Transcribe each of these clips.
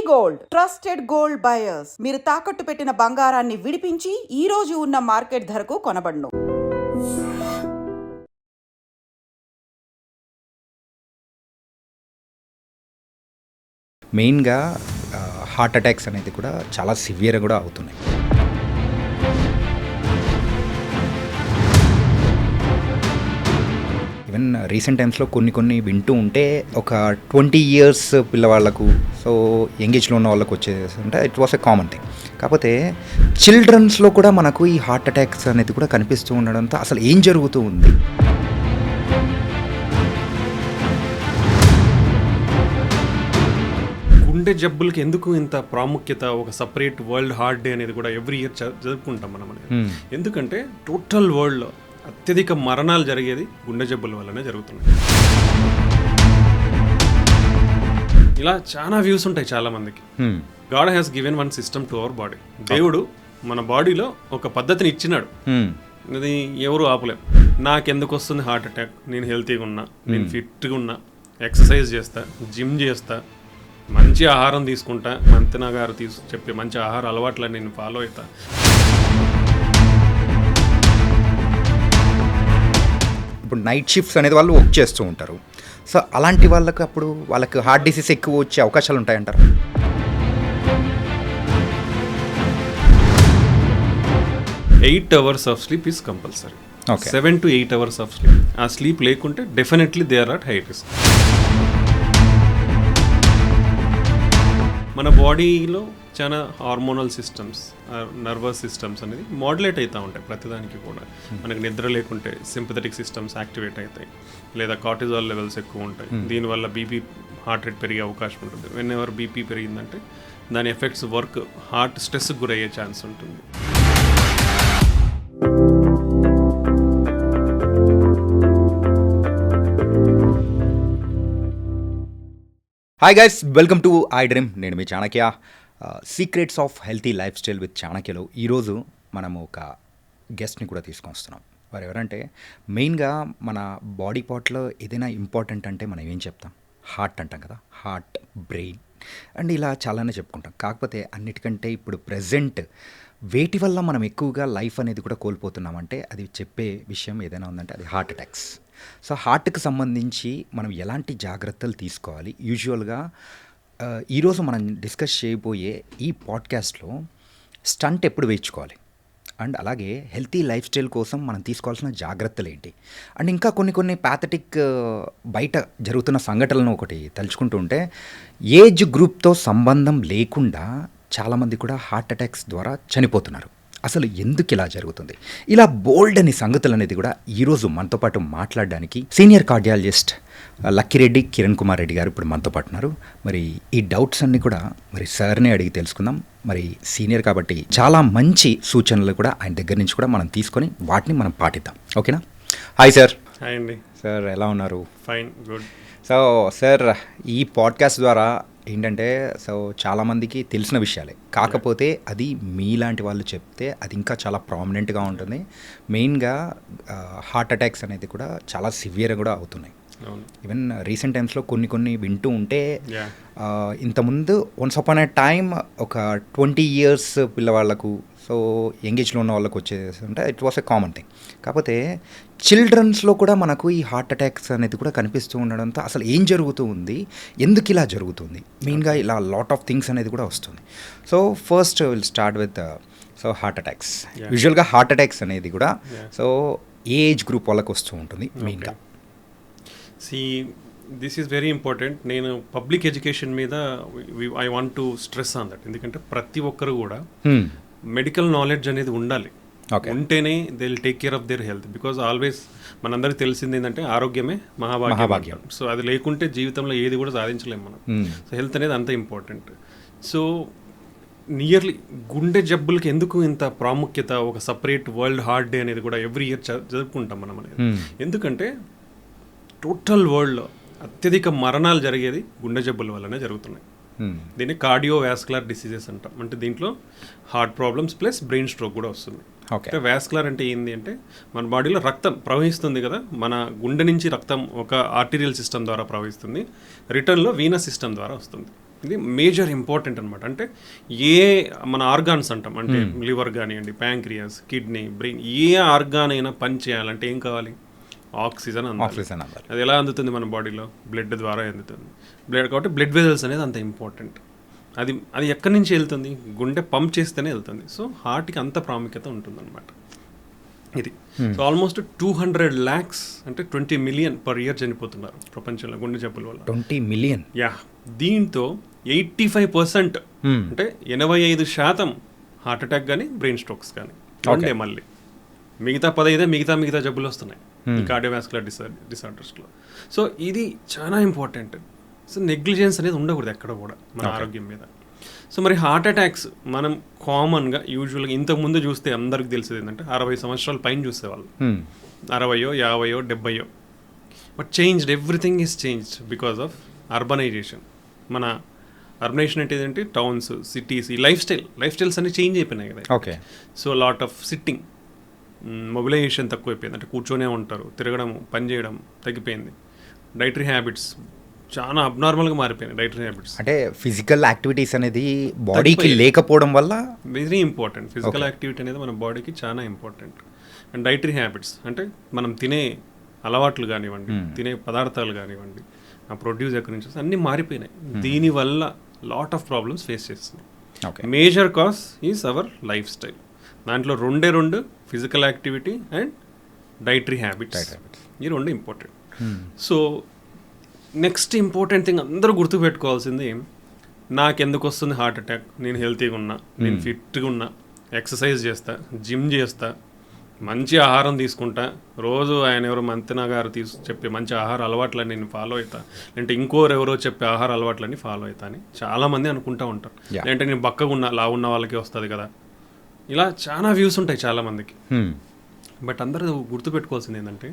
Gold trusted gold buyers. మీరు తాకట్టు పెట్టిన బంగారాన్ని విడిపించి ఈ రోజు ఉన్న మార్కెట్ ధరకు కొనబడును. మెయిన్గా హార్ట్ అటాక్స్ అనేది కూడా చాలా సివియర్ కూడా అవుతున్నాయి. ఈవెన్ రీసెంట్ టైమ్స్లో కొన్ని వింటూ ఉంటే ఒక 20 years పిల్లవాళ్ళకు, సో యంగేజ్లో ఉన్న వాళ్ళకు వచ్చేసి అంటే it was a common thing. కాకపోతే చిల్డ్రన్స్లో కూడా మనకు ఈ హార్ట్ అటాక్స్ అనేది కూడా కనిపిస్తూ ఉండడంతో అసలు ఏం జరుగుతూ ఉంది? గుండె జబ్బులకి ఎందుకు ఇంత ప్రాముఖ్యత? ఒక సపరేట్ వరల్డ్ హార్ట్ డే అనేది కూడా ఎవ్రీ ఇయర్ జరుపుకుంటాం మనం అనేది. ఎందుకంటే టోటల్ వరల్డ్లో అత్యధిక మరణాలు జరిగేది గుండె జబ్బుల వల్లనే జరుగుతున్నాయి. ఇలా చాలా వ్యూస్ ఉంటాయి చాలా మందికి. God has given one system to our body. దేవుడు మన బాడీలో ఒక పద్ధతిని ఇచ్చినాడు, అది ఎవరు ఆపలేం. నాకెందుకు వస్తుంది హార్ట్ అటాక్? నేను హెల్తీగా ఉన్నా, నేను ఫిట్గా ఉన్నా, ఎక్సర్సైజ్ చేస్తా, జిమ్ చేస్తా, మంచి ఆహారం తీసుకుంటా, మంతెన గారు చెప్పే మంచి ఆహార అలవాట్లని నేను ఫాలో అవుతా. ఇప్పుడు నైట్ షిఫ్ట్స్ అనేది వాళ్ళు వర్క్ చేస్తూ ఉంటారు. సో అలాంటి వాళ్ళకి అప్పుడు వాళ్ళకి హార్ట్ డిసీజ్ ఎక్కువ వచ్చే అవకాశాలు ఉంటాయంటారు. 8 hours of sleep is compulsory. 7 to 8 hours of sleep. ఆ స్లీప్ లేకుంటే definitely they are at high risk. మన బాడీలో చాలా హార్మోనల్ సిస్టమ్స్, నర్వస్ సిస్టమ్స్ అనేది మాడ్యులేట్ అవుతూ ఉంటాయి ప్రతిదానికి కూడా. మనకి నిద్ర లేకుంటే సింపథెటిక్ సిస్టమ్స్ యాక్టివేట్ అవుతాయి, లేదా కార్టిజాల్ లెవెల్స్ ఎక్కువ ఉంటాయి. దీనివల్ల బీపీ, హార్ట్ రేట్ పెరిగే అవకాశం ఉంటుంది. వెన్ ఎవర్ బీపీ పెరిగిందంటే దాని ఎఫెక్ట్స్ వర్క్, హార్ట్ స్ట్రెస్కి గురయ్యే ఛాన్స్ ఉంటుంది. Hi guys, welcome to I dream. నేను మీ Chanakya. Secrets of healthy life style with చాణక్యలో ఈరోజు మనము ఒక గెస్ట్ని కూడా తీసుకొని వస్తున్నాం. వారు ఎవరంటే మెయిన్గా మన బాడీ పార్ట్లో ఏదైనా ఇంపార్టెంట్ అంటే మనం ఏం చెప్తాం? హార్ట్ అంటాం కదా. హార్ట్, బ్రెయిన్ అండ్ ఇలా చాలానే చెప్పుకుంటాం. కాకపోతే అన్నిటికంటే ఇప్పుడు ప్రజెంట్ వేటి వల్ల మనం ఎక్కువగా లైఫ్ అనేది కూడా కోల్పోతున్నామంటే అది చెప్పే విషయం ఏదైనా ఉందంటే అది హార్ట్ అటాక్స్. సో హార్ట్కి సంబంధించి మనం ఎలాంటి జాగ్రత్తలు తీసుకోవాలి? యూజువల్గా ఈరోజు మనం డిస్కస్ చేయబోయే ఈ పాడ్కాస్ట్లో స్టంట్ ఎప్పుడు వేయించుకోవాలి, అండ్ అలాగే హెల్తీ లైఫ్ స్టైల్ కోసం మనం తీసుకోవాల్సిన జాగ్రత్తలు ఏంటి, అండ్ ఇంకా కొన్ని ప్యాథటిక్ బయట జరుగుతున్న సంఘటనలను ఒకటి తలుచుకుంటూ ఉంటే ఏజ్ గ్రూప్తో సంబంధం లేకుండా చాలామంది కూడా హార్ట్ అటాక్స్ ద్వారా చనిపోతున్నారు. అసలు ఎందుకు ఇలా జరుగుతుంది? ఇలా బోల్డ్ అని సంగతులు అనేది కూడా ఈరోజు మనతో పాటు మాట్లాడడానికి సీనియర్ కార్డియాలజిస్ట్ లక్కిరెడ్డి కిరణ్ కుమార్ రెడ్డి గారు ఇప్పుడు మనతో పాటు ఉన్నారు. మరి ఈ డౌట్స్ అన్నీ కూడా మరి సార్నే అడిగి తెలుసుకుందాం. మరి సీనియర్ కాబట్టి చాలా మంచి సూచనలు కూడా ఆయన దగ్గర నుంచి కూడా మనం తీసుకొని వాటిని మనం పాటిద్దాం. ఓకేనా? Hi sir. హాయ్ అండి. సార్ ఎలా ఉన్నారు? Fine, good. సో సార్, ఈ పాడ్కాస్ట్ ద్వారా ఏంటంటే సో చాలామందికి తెలిసిన విషయాలే, కాకపోతే అది మీలాంటి వాళ్ళు చెప్తే అది ఇంకా చాలా ప్రామినెంట్గా ఉంటుంది. మెయిన్గా హార్ట్ అటాక్స్ అనేది కూడా చాలా సివియర్ కూడా అవుతున్నాయి. ఈవెన్ రీసెంట్ టైమ్స్లో కొన్ని వింటూ ఉంటే ఇంతకుముందు వన్స్ అపాన్ ఎ టైమ్ ఒక 20 years పిల్లవాళ్ళకు, సో యంగేజ్లో ఉన్న వాళ్ళకు వచ్చేసి అంటే it was a common thing. కాకపోతే చిల్డ్రన్స్లో కూడా మనకు ఈ హార్ట్ అటాక్స్ అనేది కూడా కనిపిస్తూ ఉండడంతో అసలు ఏం జరుగుతూ ఉంది, ఎందుకు ఇలా జరుగుతుంది? మెయిన్గా ఇలా లాట్ ఆఫ్ థింగ్స్ అనేది కూడా వస్తుంది. So first will start with so heart attacks. యూజువల్గా హార్ట్ అటాక్స్ అనేది కూడా సో ఏజ్ గ్రూప్ వాళ్ళకు వస్తూ ఉంటుంది మెయిన్గా. This is very important. నేను పబ్లిక్ ఎడ్యుకేషన్ మీద I want to stress on that. ఎందుకంటే ప్రతి ఒక్కరు కూడా మెడికల్ నాలెడ్జ్ అనేది ఉండాలి. ఉంటేనే they will take care of their health. Because always మనందరికి తెలిసింది ఏంటంటే ఆరోగ్యమే మహాభాగ్యం. సో అది లేకుంటే జీవితంలో ఏది కూడా సాధించలేము మనం. సో హెల్త్ అనేది అంత ఇంపార్టెంట్. సో నియర్లీ గుండె జబ్బులకి ఎందుకు ఇంత ప్రాముఖ్యత? ఒక సపరేట్ వరల్డ్ హార్ట్ డే అనేది కూడా ఎవ్రీ ఇయర్ జరుపుకుంటాం మనం అనేది. ఎందుకంటే టోటల్ వరల్డ్లో అత్యధిక మరణాలు జరిగేది గుండె జబ్బుల వల్లనే జరుగుతున్నాయి. దీన్ని కార్డియోవాస్కులర్ డిసీజెస్ అంటాం. అంటే దీంట్లో heart problems plus brain stroke కూడా వస్తుంది. అంటే వాస్కులర్ అంటే ఏంటి అంటే మన బాడీలో రక్తం ప్రవహిస్తుంది కదా, మన గుండె నుంచి రక్తం ఒక ఆర్టీరియల్ సిస్టమ్ ద్వారా ప్రవహిస్తుంది, రిటర్న్లో వీనస్ సిస్టమ్ ద్వారా వస్తుంది. ఇది మేజర్ ఇంపార్టెంట్ అనమాట. అంటే ఏ మన ఆర్గాన్స్ అంటాం, అంటే లివర్ కానివ్వండి, ప్యాంక్రియాస్, కిడ్నీ, బ్రెయిన్, ఏ ఆర్గాన్ అయినా పని చేయాలంటే ఏం కావాలి? ఆక్సిజన్ అందాలి. అది ఎలా అందుతుంది మన బాడీలో? బ్లడ్ ద్వారా అందుతుంది. కాబట్టి బ్లడ్ వెజల్స్ అనేది అంత ఇంపార్టెంట్. అది ఎక్కడి నుంచి వెళ్తుంది? గుండె పంప్ చేస్తేనే వెళ్తుంది. సో హార్ట్కి అంత ప్రాముఖ్యత ఉంటుందన్నమాట. ఇది సో ఆల్మోస్ట్ 200 lakhs అంటే 20 million పర్ ఇయర్ చనిపోతున్నారు ప్రపంచంలో గుండె జబ్బుల వల్ల. 20 million. యా, దీంతో 85% అంటే 85% హార్ట్ అటాక్ కానీ బ్రెయిన్ స్ట్రోక్స్ కానీ ఉండే. మళ్ళీ మిగతా 15 మిగతా జబ్బులు వస్తున్నాయి ఈ కార్డియోవాస్కులర్ డిసార్డర్స్లో. సో ఇది చాలా ఇంపార్టెంట్. సో నెగ్లిజెన్స్ అనేది ఉండకూడదు ఎక్కడ కూడా మన ఆరోగ్యం మీద. సో మరి హార్ట్ అటాక్స్ మనం కామన్గా యూజువల్గా ఇంతకుముందు చూస్తే అందరికి తెలిసేది ఏంటంటే 60 సంవత్సరాల పైన చూసేవాళ్ళు, 60, 50, 70. But changed, everything is changed because of urbanisation. మన అర్బనైజేషన్ అంటే ఏంటంటే టౌన్స్, సిటీస్, ఈ లైఫ్ స్టైల్స్ అన్ని చేంజ్ అయిపోయినాయి కదా. Okay. So lot of sitting, mobilisation తక్కువైపోయింది. అంటే కూర్చొనే ఉంటారు, తిరగడం, పని చేయడం తగ్గిపోయింది. డైటరీ హ్యాబిట్స్ చాలా అబ్నార్మల్గా మారిపోయినాయి. డైటరీ హ్యాబిట్స్ అంటే ఫిజికల్ యాక్టివిటీస్ అనేది బాడీకి లేకపోవడం వల్ల వెరీ ఇంపార్టెంట్. ఫిజికల్ యాక్టివిటీ అనేది మన బాడీకి చాలా ఇంపార్టెంట్. అండ్ డైటరీ హ్యాబిట్స్ అంటే మనం తినే అలవాట్లు కానివ్వండి, తినే పదార్థాలు కానివ్వండి, ఆ ప్రొడ్యూస్ ఎక్కడి నుంచి అన్నీ మారిపోయినాయి. దీనివల్ల లాట్ ఆఫ్ ప్రాబ్లమ్స్ ఫేస్ చేస్తున్నాం. Major cause is our life style. దాంట్లో రెండు physical activity and dietary habits, ఈ రెండు important. So next important thing అందరూ గుర్తుపెట్టుకోవాల్సింది, నాకెందుకు వస్తుంది హార్ట్ అటాక్? నేను హెల్తీగా ఉన్నా, నేను ఫిట్గా ఉన్నా, ఎక్సర్సైజ్ చేస్తా, జిమ్ చేస్తా, మంచి ఆహారం తీసుకుంటా, రోజు ఆయన ఎవరో మంతెన గారు చెప్పే మంచి ఆహార అలవాట్లని నేను ఫాలో అవుతా, లేదంటే ఇంకోరెవరో చెప్పే ఆహార అలవాట్లని ఫాలో అవుతా అని చాలామంది అనుకుంటూ ఉంటారు. లేదంటే నేను బక్కగా ఉన్నా, లా ఉన్న వాళ్ళకి వస్తుంది కదా, ఇలా చాలా వ్యూస్ ఉంటాయి చాలామందికి. బట్ అందరూ గుర్తుపెట్టుకోవాల్సింది ఏంటంటే,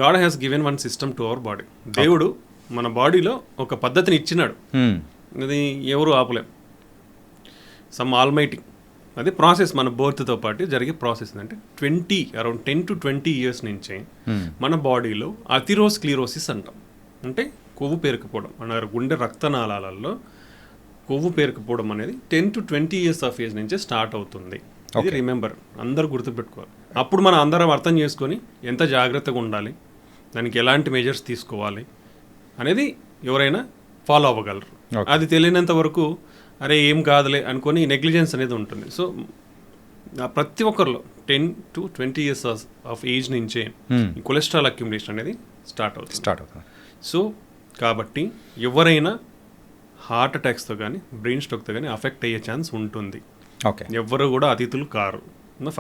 God has given one system to our body. దేవుడు మన బాడీలో ఒక పద్ధతిని ఇచ్చినాడు, అది ఎవరు ఆపలేం. సమ్ ఆల్మైటీ, అది ప్రాసెస్ మన బర్త్తో పాటు జరిగే ప్రాసెస్. అంటే అరౌండ్ 10 to 20 years నుంచే మన బాడీలో అథెరోస్క్లిరోసిస్ అంటాం, అంటే కొవ్వు పేరుకుపోవడం, మన గుండె రక్తనాళాలలో కొవ్వు పేరుకుపోవడం అనేది 10 to 20 years ఆఫ్ ఏజ్ నుంచే స్టార్ట్ అవుతుంది. ఇది రిమెంబర్, అందరూ గుర్తుపెట్టుకోవాలి. అప్పుడు మనం అందరం అర్థం చేసుకొని ఎంత జాగ్రత్తగా ఉండాలి, దానికి ఎలాంటి మెజర్స్ తీసుకోవాలి అనేది ఎవరైనా ఫాలో అవ్వగలరు. అది తెలియనంత వరకు అరే ఏం కాదులే అనుకొని నెగ్లిజెన్స్ అనేది ఉంటుంది. సో ప్రతి ఒక్కరిలో 10 to 20 years ఆఫ్ ఏజ్ నుంచే కొలెస్ట్రాల్ అక్యుములేషన్ అనేది స్టార్ట్ అవుతుంది. సో కాబట్టి ఎవరైనా హార్ట్ అటాక్స్తో కానీ బ్రెయిన్ స్ట్రోక్తో కానీ అఫెక్ట్ అయ్యే ఛాన్స్ ఉంటుంది. ఎవ్వరు కూడా అతిథులు car,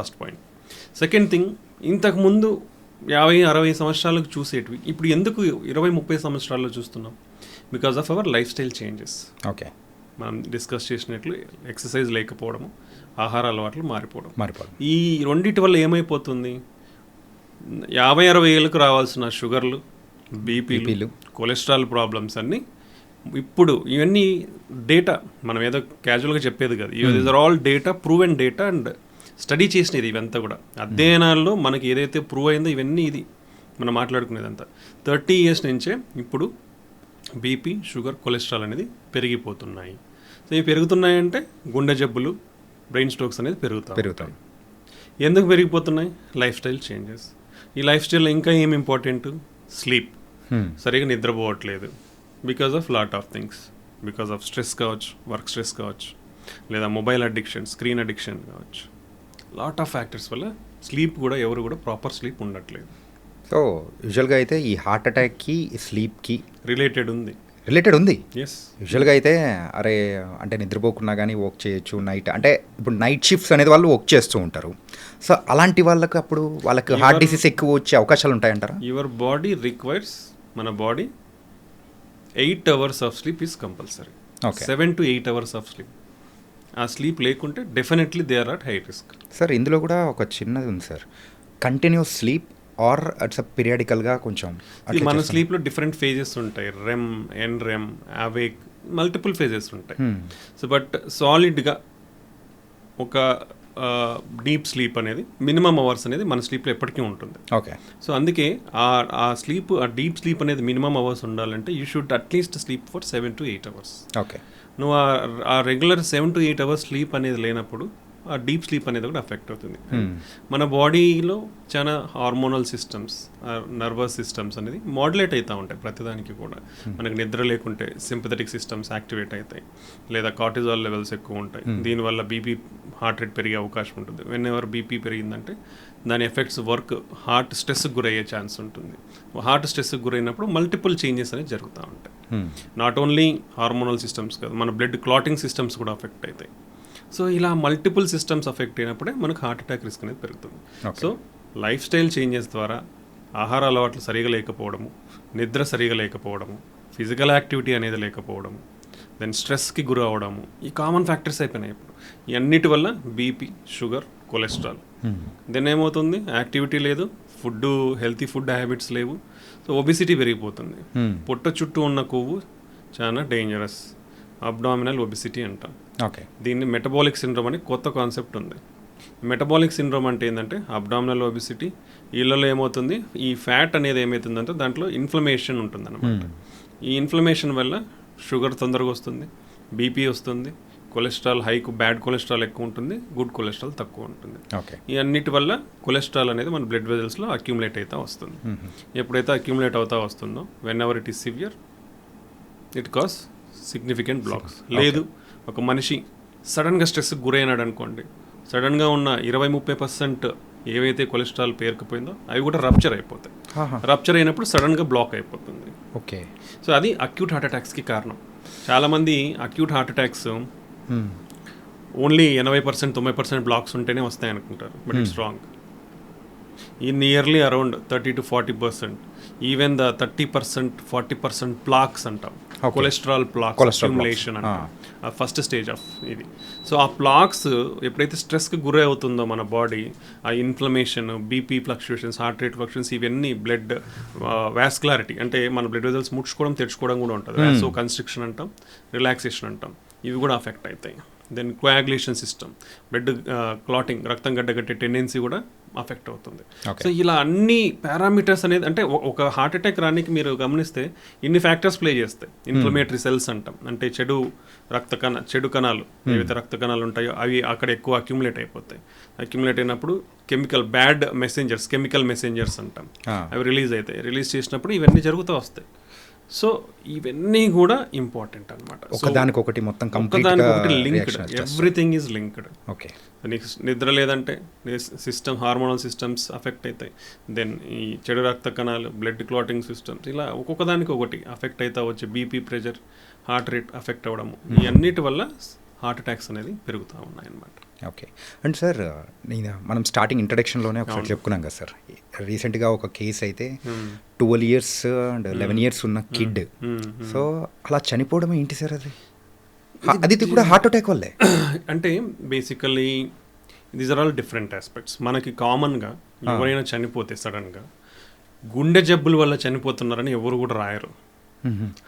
first point. Second thing, ఇంతకుముందు 50-60 సంవత్సరాలకు చూసేటివి ఇప్పుడు ఎందుకు 20-30 సంవత్సరాల్లో చూస్తున్నాం? Because of our life style changes. Okay, మనం డిస్కస్ చేసినట్లు ఎక్సర్సైజ్ లేకపోవడము, ఆహార అలవాట్లు మారిపోవడం. ఈ రెండింటి వల్ల ఏమైపోతుంది, 50-60 ఏళ్ళకు రావాల్సిన షుగర్లు, బీపీలు, కొలెస్ట్రాల్ ప్రాబ్లమ్స్ అన్నీ ఇప్పుడు ఇవన్నీ డేటా, మనం ఏదో క్యాజువల్గా చెప్పేది కదా, these are all data, proven data and study చేసినది. ఇవంతా కూడా అధ్యయనాల్లో మనకి ఏదైతే ప్రూవ్ అయిందో ఇవన్నీ ఇది మనం మాట్లాడుకునేదంతా 30 years నుంచే ఇప్పుడు బీపీ, షుగర్, కొలెస్ట్రాల్ అనేది పెరిగిపోతున్నాయి. సో ఇవి పెరుగుతున్నాయంటే గుండె జబ్బులు, బ్రెయిన్ స్ట్రోక్స్ అనేది పెరుగుతాయి. ఎందుకు పెరిగిపోతున్నాయి? Life style changes. ఈ లైఫ్ స్టైల్లో ఇంకా ఏం ఇంపార్టెంట్? స్లీప్. సరిగా నిద్రపోవట్లేదు because of lot of things, because of stress కావచ్చు, వర్క్ స్ట్రెస్ కావచ్చు, లేదా మొబైల్ అడిక్షన్, స్క్రీన్ అడిక్షన్ కావచ్చు. లాట్ ఆఫ్ ఫ్యాక్టర్స్ వల్ల స్లీప్ కూడా ఎవరు కూడా ప్రాపర్ స్లీప్ ఉండట్లేదు. సో యూజువల్గా అయితే ఈ హార్ట్ అటాక్కి స్లీప్కి రిలేటెడ్ ఉంది. ఎస్, యూజువల్గా అయితే అరే అంటే నిద్రపోకుండా కానీ వర్క్ చేయొచ్చు నైట్, అంటే ఇప్పుడు నైట్ షిఫ్ట్స్ అనేది వాళ్ళు వర్క్ చేస్తూ ఉంటారు. సో అలాంటి వాళ్ళకి అప్పుడు వాళ్ళకి హార్ట్ డిసీజ్ ఎక్కువ వచ్చే అవకాశాలు ఉంటాయంటారా? యువర్ బాడీ రిక్వైర్స్, మన body 8 hours of sleep is compulsory. 7 to 8 hours of sleep. ఆ స్లీప్ లేకుంటే definitely they are at high risk. Sir ఇందులో కూడా ఒక చిన్నది ఉంది sir, continuous sleep or it's పీరియాడికల్గా కొంచెం మన స్లీప్లో డిఫరెంట్ ఫేజెస్ ఉంటాయి. REM, NREM, awake, multiple phases ఉంటాయి. సో బట్ సాలిడ్గా ఒక డీప్ స్లీప్ అనేది మినిమం అవర్స్ అనేది మన స్లీప్లో ఎప్పటికీ ఉంటుంది. ఓకే. సో అందుకే ఆ డీప్ స్లీప్ అనేది మినిమం అవర్స్ ఉండాలంటే you should at least sleep for 7 to 8 hours. Okay. నువ్వు ఆ రెగ్యులర్ 7 to 8 hours స్లీప్ అనేది లేనప్పుడు ఆ డీప్ స్లీప్ అనేది కూడా అఫెక్ట్ అవుతుంది. మన బాడీలో చాలా హార్మోనల్ సిస్టమ్స్, నర్వస్ సిస్టమ్స్ అనేది మాడ్యులేట్ అవుతూ ఉంటాయి ప్రతిదానికి కూడా. మనకి నిద్ర లేకుంటే సింపథెటిక్ సిస్టమ్స్ యాక్టివేట్ అవుతాయి, లేదా కార్టిజాల్ లెవెల్స్ ఎక్కువ ఉంటాయి. దీనివల్ల బీపీ, హార్ట్ రేట్ పెరిగే అవకాశం ఉంటుంది. వెన్ ఎవర్ బీపీ పెరిగిందంటే దాని ఎఫెక్ట్స్ వర్క్ హార్ట్ స్ట్రెస్కి గురయ్యే ఛాన్స్ ఉంటుంది. హార్ట్ స్ట్రెస్కి గురైనప్పుడు మల్టిపుల్ చేంజెస్ అనేవి జరుగుతూ ఉంటాయి. నాట్ ఓన్లీ హార్మోనల్ సిస్టమ్స్ కాదు, మన బ్లడ్ క్లాటింగ్ సిస్టమ్స్ కూడా అఫెక్ట్ అవుతాయి. సో ఇలా మల్టిపుల్ సిస్టమ్స్ అఫెక్ట్ అయినప్పుడే మనకు హార్ట్ అటాక్ రిస్క్ అనేది పెరుగుతుంది. సో లైఫ్ స్టైల్ చేంజెస్ ద్వారా ఆహార అలవాట్లు సరిగా లేకపోవడము, నిద్ర సరిగా లేకపోవడము, ఫిజికల్ యాక్టివిటీ అనేది లేకపోవడము, దెన్ స్ట్రెస్కి గురి అవ్వడము, ఈ కామన్ ఫ్యాక్టర్స్ అయిపోయినాయి ఇప్పుడు. ఈ అన్నిటి వల్ల బీపీ, షుగర్, కొలెస్ట్రాల్. దెన్ ఏమవుతుంది, యాక్టివిటీ లేదు, హెల్తీ ఫుడ్ హ్యాబిట్స్ లేవు, సో ఒబిసిటీ పెరిగిపోతుంది. పొట్ట చుట్టూ ఉన్న కొవ్వు చాలా డేంజరస్, అబ్డామినల్ ఒబిసిటీ అంటాం. ఓకే. దీన్ని మెటబాలిక్ సిండ్రోమ్ అని కొత్త కాన్సెప్ట్ ఉంది. మెటబాలిక్ సిండ్రోమ్ అంటే ఏంటంటే అబ్డామినల్ ఒబిసిటీ. వీళ్ళలో ఏమవుతుంది, ఈ ఫ్యాట్ అనేది ఏమవుతుందంటే దాంట్లో ఇన్ఫ్లమేషన్ ఉంటుంది అనమాట. ఈ ఇన్ఫ్లమేషన్ వల్ల షుగర్ తొందరగా వస్తుంది, బీపీ వస్తుంది, కొలెస్ట్రాల్ బ్యాడ్ కొలెస్ట్రాల్ ఎక్కువ ఉంటుంది, గుడ్ కొలెస్ట్రాల్ తక్కువ ఉంటుంది. ఓకే. ఈ అన్నిటి వల్ల కొలెస్ట్రాల్ అనేది మన బ్లడ్ వెజల్స్లో అక్యూములేట్ అవుతూ వస్తుంది. ఎప్పుడైతే అక్యూములేట్ అవుతూ వస్తుందో when ever it is severe it costs significant blocks. లేదు, ఒక మనిషి సడన్గా స్ట్రెస్కి గురైనాడు అనుకోండి, సడన్గా ఉన్న 20-30% ఏవైతే కొలెస్ట్రాల్ పేరుకుపోయిందో అవి కూడా రప్చర్ అయిపోతాయి. రప్చర్ అయినప్పుడు సడన్గా బ్లాక్ అయిపోతుంది. ఓకే. సో అది అక్యూట్ హార్ట్ అటాక్స్కి కారణం. చాలామంది acute heart attacks only 80%, 90% blocks ఉంటేనే వస్తాయి అనుకుంటారు, బట్ ఇట్స్ రాంగ్. ఈ nearly around 30 to 40%, even the 30%, 40% plaques అంటాం, కొలెస్ట్రాల్ ప్లాక్స్ అక్యుములేషన్ అంటాం, ఫస్ట్ స్టేజ్ ఆఫ్ ఇది. సో ఆ ప్లాక్స్ ఎప్పుడైతే స్ట్రెస్కి గురై అవుతుందో మన బాడీ, ఆ inflammation, BP fluctuations, heart rate fluctuations, ఇవన్నీ బ్లడ్ వాస్కులారిటీ అంటే మన బ్లడ్ వెజల్స్ ముడుచుకోవడం, తెరుచుకోవడం కూడా ఉంటుంది. సో కన్స్ట్రిక్షన్ అంటాం, రిలాక్సేషన్ అంటాం, ఇవి కూడా అఫెక్ట్ అవుతాయి. Then coagulation system, blood clotting, రక్తం గడ్డగట్టే టెండెన్సీ కూడా అఫెక్ట్ అవుతుంది. సో ఇలా అన్ని పారామీటర్స్ అనేది అంటే ఒక హార్ట్ అటాక్ రానికి మీరు గమనిస్తే ఇన్ని ఫ్యాక్టర్స్ ప్లే చేస్తాయి. ఇన్ఫ్లమేటరీ సెల్స్ అంటాం, అంటే చెడు కణాలు ఏవైతే రక్త కణాలు ఉంటాయో అవి అక్కడ ఎక్కువ అక్యుములేట్ అయిపోతాయి. అక్యుములేట్ అయినప్పుడు కెమికల్ మెసెంజర్స్ అంటాం, అవి రిలీజ్ అవుతాయి. రిలీజ్ చేసినప్పుడు ఇవన్నీ జరుగుతూ వస్తాయి. సో ఇవన్నీ కూడా ఇంపార్టెంట్ అనమాట. ఒకదానికొకటి మొత్తం linked, everything is linked. Okay. నీకు నిద్ర లేదంటే హార్మోనల్ సిస్టమ్స్ అఫెక్ట్ అవుతాయి. దెన్ ఈ చెడు రక్త కణాలు, బ్లడ్ క్లాటింగ్ సిస్టమ్స్, ఇలా ఒక్కొక్కదానికి ఒకటి అఫెక్ట్ అవుతా వచ్చి BP, pressure, heart rate affect అవ్వడము, ఈ అన్నిటి వల్ల హార్ట్ అటాక్స్ అనేది పెరుగుతూ ఉన్నాయన్నమాట. ఓకే. అండ్ సార్, మనం స్టార్టింగ్ ఇంట్రడక్షన్లోనే ఒకసారి చెప్పుకున్నాం కదా సార్, రీసెంట్గా ఒక కేసు అయితే 12 years అండ్ 11 years ఉన్న కిడ్. సో అలా చనిపోవడం ఏంటి సార్? అది కూడా హార్ట్ అటాక్ వల్లే అంటే basically these are all different aspects. మనకి కామన్గా ఎవరైనా చనిపోతే సడన్గా గుండె జబ్బుల వల్ల చనిపోతున్నారని ఎవరు కూడా రాయరు,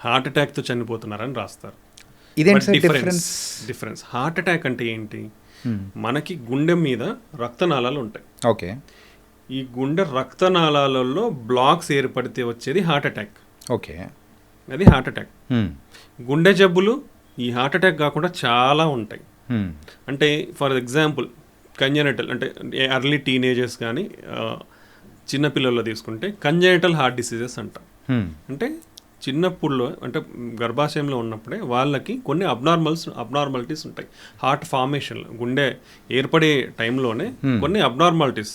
హార్ట్ అటాక్తో చనిపోతున్నారని రాస్తారు. డిఫరెన్స్ హార్ట్ అటాక్ అంటే ఏంటి, మనకి గుండె మీద రక్తనాళాలు ఉంటాయి. ఓకే. ఈ గుండె రక్తనాళాలలో బ్లాక్స్ ఏర్పడితే వచ్చేది హార్ట్ అటాక్. ఓకే. అది హార్ట్ అటాక్. గుండె జబ్బులు ఈ హార్ట్ అటాక్ కాకుండా చాలా ఉంటాయి. అంటే ఫర్ ఎగ్జాంపుల్ కంజెనిటల్, అంటే ఎర్లీ టీనేజర్స్ కానీ చిన్నపిల్లల్లో తీసుకుంటే కంజెనిటల్ హార్ట్ డిసీజెస్ అంటాం. అంటే చిన్నప్పుడులో, అంటే గర్భాశయంలో ఉన్నప్పుడే వాళ్ళకి కొన్ని అబ్నార్మాలిటీస్ ఉంటాయి. హార్ట్ ఫార్మేషన్లో, గుండె ఏర్పడే టైంలోనే కొన్ని అబ్నార్మాలిటీస్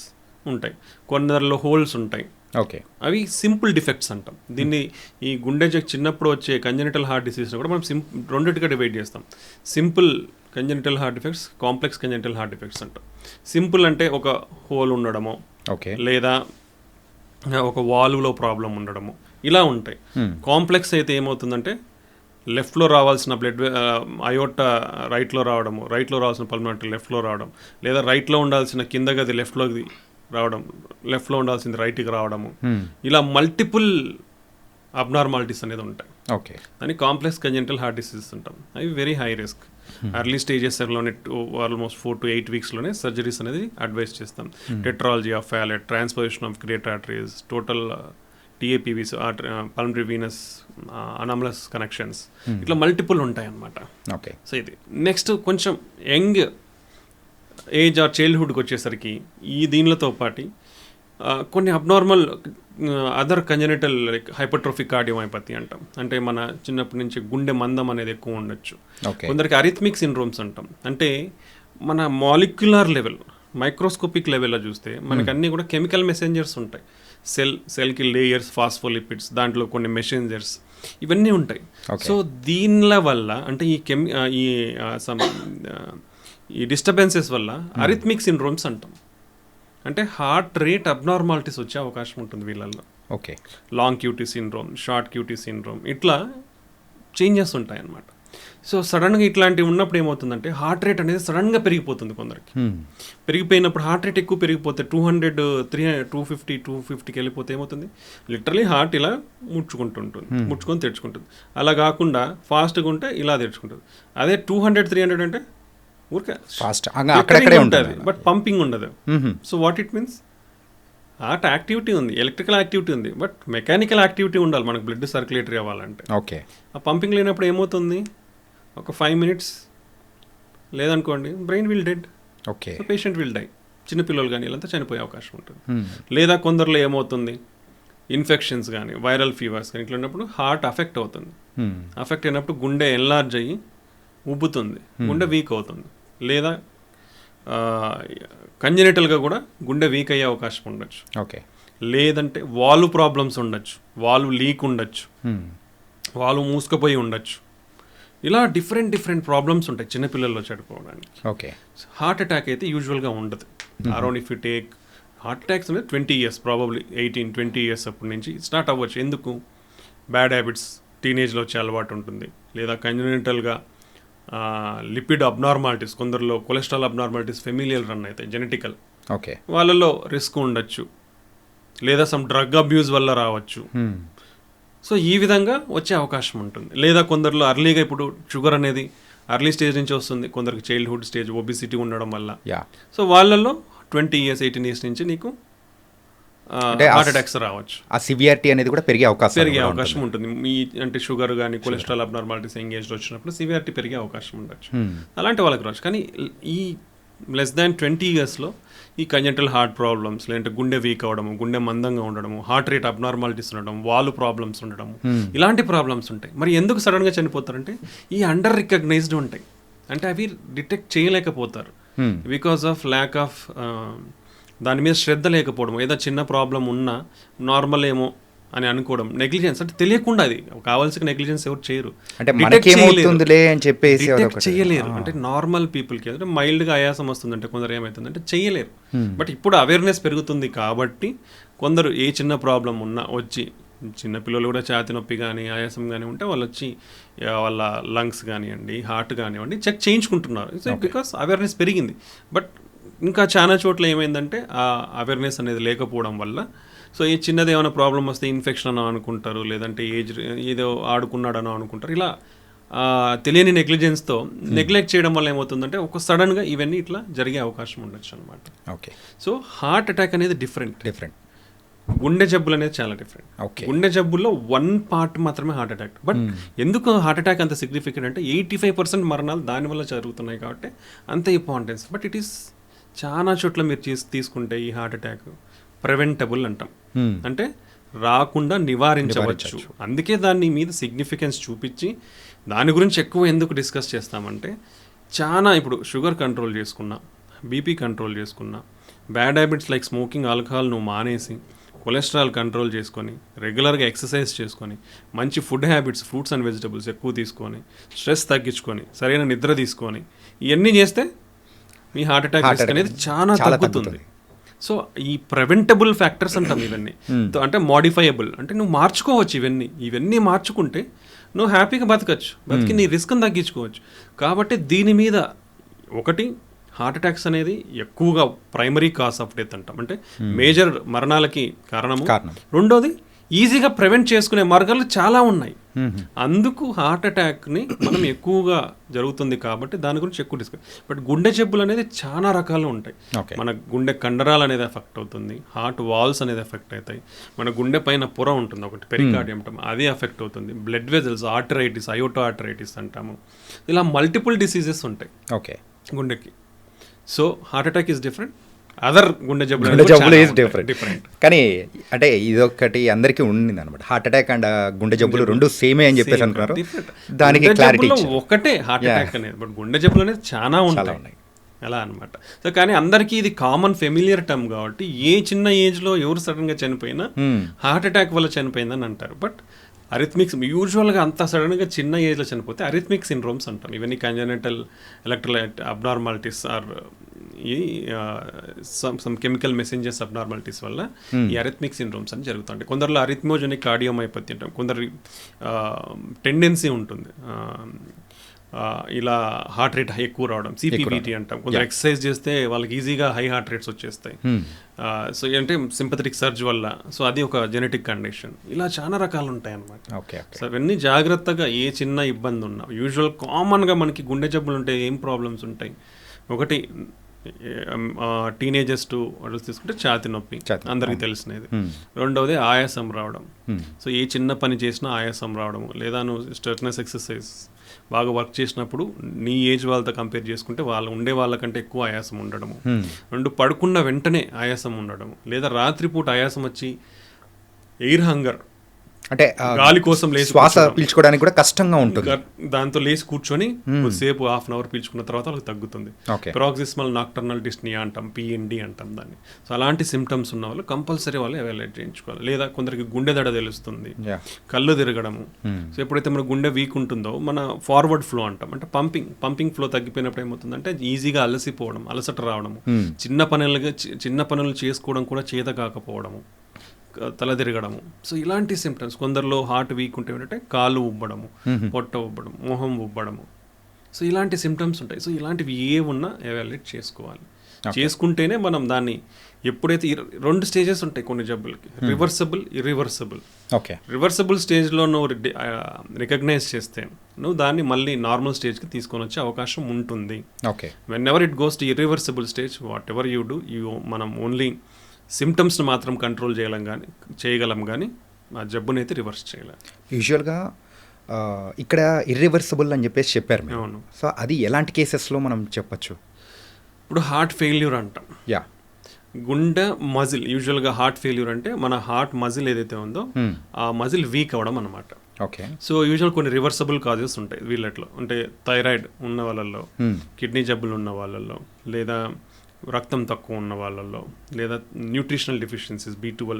ఉంటాయి, కొందరిలో హోల్స్ ఉంటాయి. ఓకే. అవి సింపుల్ డిఫెక్ట్స్ అంటాం. దీన్ని ఈ గుండె చిన్నప్పుడు వచ్చే కంజెనిటల్ హార్ట్ డిసీజ్ని కూడా మనం రెండింటిగా డివైడ్ చేస్తాం. Simple congenital heart defects, complex congenital heart defects అంటాం. సింపుల్ అంటే ఒక హోల్ ఉండడము, ఓకే, లేదా ఒక వాల్వ్లో ప్రాబ్లం ఉండడము, ఇలా ఉంటాయి. కాంప్లెక్స్ అయితే ఏమవుతుందంటే లెఫ్ట్లో రావాల్సిన బ్లడ్ అయోటా రైట్లో రావడము, రైట్లో రావాల్సిన పల్మనరీ లెఫ్ట్లో రావడం, లేదా రైట్లో ఉండాల్సిన కింద గది లెఫ్ట్లోకి రావడం, లెఫ్ట్లో ఉండాల్సింది రైట్కి రావడము, ఇలా మల్టిపుల్ అబ్నార్మాలిటీస్ అనేది ఉంటాయి. ఓకే. అని కాంప్లెక్స్ కంజెనిటల్ హార్ట్ డిసీజెస్ ఉంటాం. అవి వెరీ హై రిస్క్. ఎర్లీ స్టేజెస్లోనే ఆల్మోస్ట్ 4 to 8 వీక్స్లోనే సర్జరీస్ అనేది అడ్వైస్ చేస్తాం. Tetralogy of Fallot, transposition of great arteries, total TAPVs, pulmonary venous anomalous connections, ఇట్లా మల్టిపుల్ ఉంటాయి అన్నమాట. ఓకే. సో ఇది నెక్స్ట్ కొంచెం యంగ్ ఏజ్ ఆర్ చైల్డ్హుడ్కి వచ్చేసరికి ఈ దీనిలతో పాటు కొన్ని abnormal other congenital like hypertrophic cardiomyopathy అంటాం. అంటే మన చిన్నప్పటి నుంచి గుండె మందం అనేది ఎక్కువ ఉండొచ్చు. కొందరికి అరిథమిక్ సిండ్రోమ్స్ అంటాం. అంటే మన మాలిక్యులర్ లెవెల్, మైక్రోస్కోపిక్ లెవెల్లో చూస్తే మనకి అన్నీ కూడా కెమికల్ మెసెంజర్స్ ఉంటాయి. సెల్కి లేయర్స్, ఫాస్ఫోలిపిడ్స్, దాంట్లో కొన్ని మెసెంజర్స్ ఇవన్నీ ఉంటాయి. సో దీనిల వల్ల అంటే ఈ డిస్టర్బెన్సెస్ వల్ల అరిథమిక్ సిండ్రోమ్స్ అంటాం. అంటే హార్ట్ రేట్ అబ్నార్మాలిటీస్ వచ్చే అవకాశం ఉంటుంది వీళ్ళల్లో. Okay. Long QT syndrome, short QT syndrome, ఇట్లా చేంజెస్ ఉంటాయి అన్నమాట. సో సడన్గా ఇట్లాంటివి ఉన్నప్పుడు ఏమవుతుందంటే హార్ట్ రేట్ అనేది సడన్గా పెరిగిపోతుంది కొందరికి. పెరిగిపోయినప్పుడు హార్ట్ రేట్ ఎక్కువ పెరిగిపోతే 200, 300, 250, 250కి వెళ్ళిపోతే ఏమవుతుంది, లిటరలీ హార్ట్ ఇలా ముడుచుకొని తెరుచుకుంటుంది. అలా కాకుండా ఫాస్ట్గా ఉంటే ఇలా తెరుచుకుంటుంది. అదే 200, 300 అంటే ఊరికే ఫాస్ట్ అక్కడక్కడే ఉంటుంది, బట్ పంపింగ్ ఉండదు. So what it means, heart activity ఉంది, ఎలక్ట్రికల్ యాక్టివిటీ ఉంది, బట్ మెకానికల్ యాక్టివిటీ ఉండాలి మనకు బ్లడ్ సర్క్యులేటరీ అవ్వాలంటే. ఓకే. ఆ పంపింగ్ లేనప్పుడు ఏమవుతుంది, ఒక 5 minutes లేదనుకోండి brain will dead. Okay. So patient will die. చిన్నపిల్లలు కానీ వీళ్ళంతా చనిపోయే అవకాశం ఉంటుంది. లేదా కొందరిలో ఏమవుతుంది, ఇన్ఫెక్షన్స్ కానీ వైరల్ ఫీవర్స్ కానీ ఇట్లా ఉన్నప్పుడు హార్ట్ అఫెక్ట్ అవుతుంది. అఫెక్ట్ అయినప్పుడు గుండె ఎన్లార్జ్ అయ్యి ఉబ్బుతుంది, గుండె వీక్ అవుతుంది. లేదా కంజెనిటల్గా కూడా గుండె వీక్ అయ్యే అవకాశం ఉండొచ్చు. ఓకే. లేదంటే వాల్వ్ ప్రాబ్లమ్స్ ఉండొచ్చు, వాల్వ్ లీక్ ఉండొచ్చు, వాల్వ్ మూసుకుపోయి ఉండొచ్చు. ఇలా డిఫరెంట్ ప్రాబ్లమ్స్ ఉంటాయి చిన్నపిల్లల్లో చెడిపోవడానికి. ఓకే. హార్ట్ అటాక్ అయితే యూజువల్గా ఉండదు. Around if you take heart attacks అనేది 20 years, ప్రాబబ్లీ 18-20 years అప్పటి నుంచి స్టార్ట్ అవ్వచ్చు. ఎందుకు, బ్యాడ్ హ్యాబిట్స్ టీనేజ్లో వచ్చే అలవాటు ఉంటుంది, లేదా కంజెనిటల్గా లిపిడ్ అబ్నార్మాలిటీస్, కొందరిలో కొలెస్ట్రాల్ అబ్నార్మాలిటీస్ ఫెమిలియల్ రన్ అవుతాయి, జెనెటికల్. ఓకే. వాళ్ళలో రిస్క్ ఉండొచ్చు, లేదా సమ్ డ్రగ్ అబ్యూస్ వల్ల రావచ్చు. సో ఈ విధంగా వచ్చే అవకాశం ఉంటుంది. లేదా కొందరిలో అర్లీగా, ఇప్పుడు షుగర్ అనేది అర్లీ స్టేజ్ నుంచి వస్తుంది, కొందరికి చైల్డ్హుడ్ స్టేజ్ ఒబిసిటీ ఉండడం వల్ల. సో వాళ్ళల్లో 20 years, 18 years నుంచి నీకు హార్ట్ అటాక్స్ రావచ్చు. ఆ సివియారిటీ అనేది కూడా పెరిగే అవకాశం ఉంటుంది. మీ అంటే షుగర్ కానీ కొలెస్ట్రాల్ అబ్నార్మాలిటీస్ ఎంగేజ్డ్ వచ్చినప్పుడు సివియారిటీ పెరిగే అవకాశం ఉండొచ్చు. అలాంటి వాళ్ళకి రావచ్చు. కానీ ఈ less than 20 yearsలో ఈ కంజెంటల్ హార్ట్ ప్రాబ్లమ్స్, లేదంటే గుండె వీక్ అవ్వడము, గుండె మందంగా ఉండడము, హార్ట్ రేట్ అబ్నార్మాలిటీస్ ఉండడం, వాల్వ్ ప్రాబ్లమ్స్ ఉండడము, ఇలాంటి ప్రాబ్లమ్స్ ఉంటాయి. మరి ఎందుకు సడన్గా చనిపోతారంటే ఈ అండర్ రికగ్నైజ్డ్ ఉంటాయి. అంటే అవి డిటెక్ట్ చేయలేకపోతారు బికాస్ ఆఫ్ ల్యాక్ ఆఫ్ దాని మీద శ్రద్ధ లేకపోవడం. ఏదో చిన్న ప్రాబ్లం ఉన్నా నార్మల్ ఏమో అని అనుకోవడం, నెగ్లిజెన్స్. అంటే తెలియకుండా, అది కావాల్సిన నెగ్లిజెన్స్ ఎవరు చేయరు, అంటే మనకేమవుతుందిలే అని చెప్పేసి చేయలేరు. అంటే నార్మల్ పీపుల్కి అంటే మైల్డ్గా ఆయాసం వస్తుందంటే కొందరు ఏమవుతుందంటే చేయలేరు. బట్ ఇప్పుడు అవేర్నెస్ పెరుగుతుంది కాబట్టి కొందరు ఏ చిన్న ప్రాబ్లం ఉన్నా వచ్చి, చిన్నపిల్లలు కూడా ఛాతీ నొప్పి కానీ ఆయాసం కానీ ఉంటే వాళ్ళు వచ్చి వాళ్ళ లంగ్స్ కానివ్వండి, హార్ట్ కానివ్వండి చెక్ చేయించుకుంటున్నారు. సో బికాస్ అవేర్నెస్ పెరిగింది. బట్ ఇంకా చాలా చోట్ల ఏమైందంటే ఆ అవేర్నెస్ అనేది లేకపోవడం వల్ల, సో ఈ చిన్నది ఏమైనా ప్రాబ్లం వస్తే ఇన్ఫెక్షన్ అనో అనుకుంటారు, లేదంటే ఏదో ఆడుకున్నాడనో అనుకుంటారు. ఇలా తెలియని నెగ్లిజెన్స్తో నెగ్లెక్ట్ చేయడం వల్ల ఏమవుతుందంటే ఒక సడన్గా ఇవన్నీ ఇట్లా జరిగే అవకాశం ఉండొచ్చు అనమాట. ఓకే. సో హార్ట్ అటాక్ అనేది డిఫరెంట్. గుండె జబ్బులు అనేది చాలా డిఫరెంట్. గుండె జబ్బుల్లో 1 part మాత్రమే హార్ట్ అటాక్. బట్ ఎందుకు హార్ట్ అటాక్ అంత సిగ్నిఫికెంట్ అంటే 85% మరణాలు దానివల్ల జరుగుతున్నాయి కాబట్టి అంత ఇంపార్టెన్స్. బట్ ఇట్ ఈస్ చాలా చోట్ల మీరు తీసుకుంటే ఈ హార్ట్ అటాక్ ప్రివెంటబుల్ అంటాం. అంటే రాకుండా నివారించవచ్చు. అందుకే దాని మీద సిగ్నిఫికెన్స్ చూపించి దాని గురించి ఎక్కువ ఎందుకు డిస్కస్ చేస్తామంటే, చాలా ఇప్పుడు షుగర్ కంట్రోల్ చేసుకున్నా, బీపీ కంట్రోల్ చేసుకున్నా, bad habits like smoking, alcohol నువ్వు మానేసి, కొలెస్ట్రాల్ కంట్రోల్ చేసుకొని, రెగ్యులర్గా ఎక్సర్సైజ్ చేసుకొని, మంచి food habits, fruits and vegetables ఎక్కువ తీసుకొని, స్ట్రెస్ తగ్గించుకొని, సరైన నిద్ర తీసుకొని, ఇవన్నీ చేస్తే మీ హార్ట్ అటాక్ రిస్క్ అనేది చాలా తగ్గుతుంది. సో ఈ ప్రివెంటబుల్ ఫ్యాక్టర్స్ అంటాం ఇవన్నీ. అంటే మోడిఫైయబుల్, అంటే నువ్వు మార్చుకోవచ్చు. ఇవన్నీ మార్చుకుంటే నువ్వు హ్యాపీగా బతికి నీ రిస్క్ని తగ్గించుకోవచ్చు. కాబట్టి దీని మీద ఒకటి హార్ట్ అటాక్స్ అనేది ఎక్కువగా ప్రైమరీ కాజ్ ఆఫ్ డెత్ అంటాం, అంటే మేజర్ మరణాలకి కారణము. రెండోది ఈజీగా ప్రివెంట్ చేసుకునే మార్గాలు చాలా ఉన్నాయి. అందుకు హార్ట్ అటాక్ని మనం ఎక్కువగా జరుగుతుంది కాబట్టి దాని గురించి ఎక్కువ డిస్కస్. బట్ గుండె జబ్బులు అనేది చాలా రకాలు ఉంటాయి. మన గుండె కండరాలు అనేది ఎఫెక్ట్ అవుతుంది, హార్ట్ వాల్స్ అనేది ఎఫెక్ట్ అవుతాయి, మన గుండె పైన పొర ఉంటుంది ఒకటి పెరికార్డియం అంటాం, అది ఎఫెక్ట్ అవుతుంది, బ్లడ్ వెజల్స్, ఆర్టరైటిస్, అయోటో ఆర్టరైటిస్ అంటాము, ఇలా మల్టిపుల్ డిసీజెస్ ఉంటాయి గుండెకి. So heart attack is different, other గుండె జబ్బులు ఈజ్ డిఫరెంట్. కానీ అంటే ఇదొకటి అందరికీ ఉండింది అనమాట, హార్ట్ అటాక్ అండ్ గుండె జబ్బులు రెండు సేమే అని చెప్పేసి అనుకున్నారు. దానికి క్లారిటీ ఒకటే హార్ట్ అటాక్ అనేది, బట్ గుండె జబ్బులు అనేది చాలా ఉంటాయి ఎలా అనమాట. సో కానీ అందరికీ ఇది కామన్ ఫెమిలియర్ టర్మ్ కాబట్టి ఏ చిన్న ఏజ్లో ఎవరు సడన్గా చనిపోయినా హార్ట్ అటాక్ వల్ల చనిపోయిందని అంటారు. బట్ అరిథమిక్స్ యూజువల్గా అంత సడన్గా చిన్న ఏజ్లో చనిపోతే అరిథమిక్ సిండ్రోమ్స్ అంటాం. ఇవన్నీ కంజనటల్ ఎలక్ట్రోలైట్ అబ్నార్మాలిటీస్ ఆర్ ఈ సమ్ కెమికల్ మెసెంజర్స్ అబ్నార్మాలిటీస్ వల్ల ఈ అరిథమిక్ సిండ్రోమ్స్ అని జరుగుతుంటాయి. కొందరిలో అరిథ్మోజెనిక్ కార్డియోమైపతి అంటాం, కొందరు టెండెన్సీ ఉంటుంది ఇలా హార్ట్ రేట్ ఎక్కువ రావడం, సిపిబిటి అంటాం. కొందరు ఎక్సర్సైజ్ చేస్తే వాళ్ళకి ఈజీగా హై హార్ట్ రేట్స్ వచ్చేస్తాయి. సో అంటే సింపథెటిక్ సర్జ్ వల్ల, సో అది ఒక జెనెటిక్ కండిషన్. ఇలా చాలా రకాలు ఉంటాయి అన్నమాట. సో అవన్నీ జాగ్రత్తగా ఏ చిన్న ఇబ్బంది ఉన్నా, యూజువల్ కామన్గా మనకి గుండె జబ్బులు ఉంటే ఏం ప్రాబ్లమ్స్ ఉంటాయి, ఒకటి టీనేజర్స్ టు అడల్ట్స్ తీసుకుంటే ఛాతి నొప్పి అందరికీ తెలిసినది. రెండవది ఆయాసం రావడం. సో ఏ చిన్న పని చేసినా ఆయాసం రావడము, లేదా నువ్వు స్ట్రెట్నెస్ ఎక్సర్సైజ్ బాగా వర్క్ చేసినప్పుడు నీ ఏజ్ వాళ్ళతో కంపేర్ చేసుకుంటే వాళ్ళు ఉండే వాళ్ళకంటే ఎక్కువ ఆయాసం ఉండడము. రెండు, పడుకున్న వెంటనే ఆయాసం ఉండడము, లేదా రాత్రిపూట ఆయాసం వచ్చి ఎయిర్ హంగర్ అంటే గాలి కోసం లేచి శ్వాస పీల్చుకోవడానికి కూడా కష్టంగా ఉంటుంది, దాంతో లేచి కూర్చొని కొద్దిసేపు హాఫ్ అన్ అవర్ పీల్చుకున్న తర్వాత వాళ్ళకి తగ్గుతుంది. ప్రాక్సిస్మల్ నాక్టర్నల్ డిస్నియా అంటాం, పిఎన్డి అంటాం దాన్ని. సో అలాంటి సిమ్టమ్స్ ఉన్న వాళ్ళు కంపల్సరీ వాళ్ళు ఎవాల్యుయేట్ చేయించుకోవాలి. లేదా కొందరికి గుండె దడ తెలుస్తుంది, కళ్ళు తిరగడము. సో ఎప్పుడైతే మన గుండె వీక్ ఉంటుందో మన ఫార్వర్డ్ ఫ్లో అంటాం, అంటే పంపింగ్ ఫ్లో తగ్గిపోయినప్పుడు ఏమవుతుందంటే ఈజీగా అలసిపోవడం, అలసట రావడము, చిన్న పనులు చేసుకోవడం కూడా చేత కాకపోవడము, తల తిరగడము. సో ఇలాంటి సిమ్టమ్స్. కొందరిలో హార్ట్ వీక్ ఉంటే ఏంటంటే కాలు ఉబ్బడము, పొట్ట ఉబ్బడం, మొహం ఉబ్బడము. సో ఇలాంటి సిమ్టమ్స్ ఉంటాయి. సో ఇలాంటివి ఏ ఉన్నా ఎవాల్యుయేట్ చేసుకోవాలి. చేసుకుంటేనే మనం దాన్ని, ఎప్పుడైతే రెండు స్టేజెస్ ఉంటాయి కొన్ని జబ్బులకి, రివర్సబుల్, ఇర్రివర్సబుల్. రివర్సబుల్ స్టేజ్లో నువ్వు రికగ్నైజ్ చేస్తే నువ్వు దాన్ని మళ్ళీ నార్మల్ స్టేజ్కి తీసుకొని వచ్చే అవకాశం ఉంటుంది. When ever it goes to irreversible stage, what ever you do, మనం ఓన్లీ సిమ్టమ్స్ని మాత్రం కంట్రోల్ చేయగలం కానీ ఆ జబ్బుని అయితే రివర్స్ చేయలేం. యూజువల్గా ఇక్కడ ఇర్రివర్సిబుల్ అని చెప్పేసి చెప్పారు. అవును. సో అది ఎలాంటి కేసెస్లో మనం చెప్పచ్చు? ఇప్పుడు హార్ట్ ఫెయిల్యూర్ అంటాం. గుండె మజిల్, యూజువల్గా హార్ట్ ఫెయిల్యూర్ అంటే మన హార్ట్ మజిల్ ఏదైతే ఉందో ఆ మజిల్ వీక్ అవ్వడం అనమాట. సో యూజువల్ కొన్ని రివర్సబుల్ కాజెస్ ఉంటాయి వీళ్ళట్లో. అంటే థైరాయిడ్ ఉన్న వాళ్ళల్లో, కిడ్నీ జబ్బులు ఉన్న వాళ్ళల్లో, లేదా రక్తం తక్కువ ఉన్న వాళ్ళల్లో, లేదా న్యూట్రిషనల్ డెఫిషియన్సీస్, B12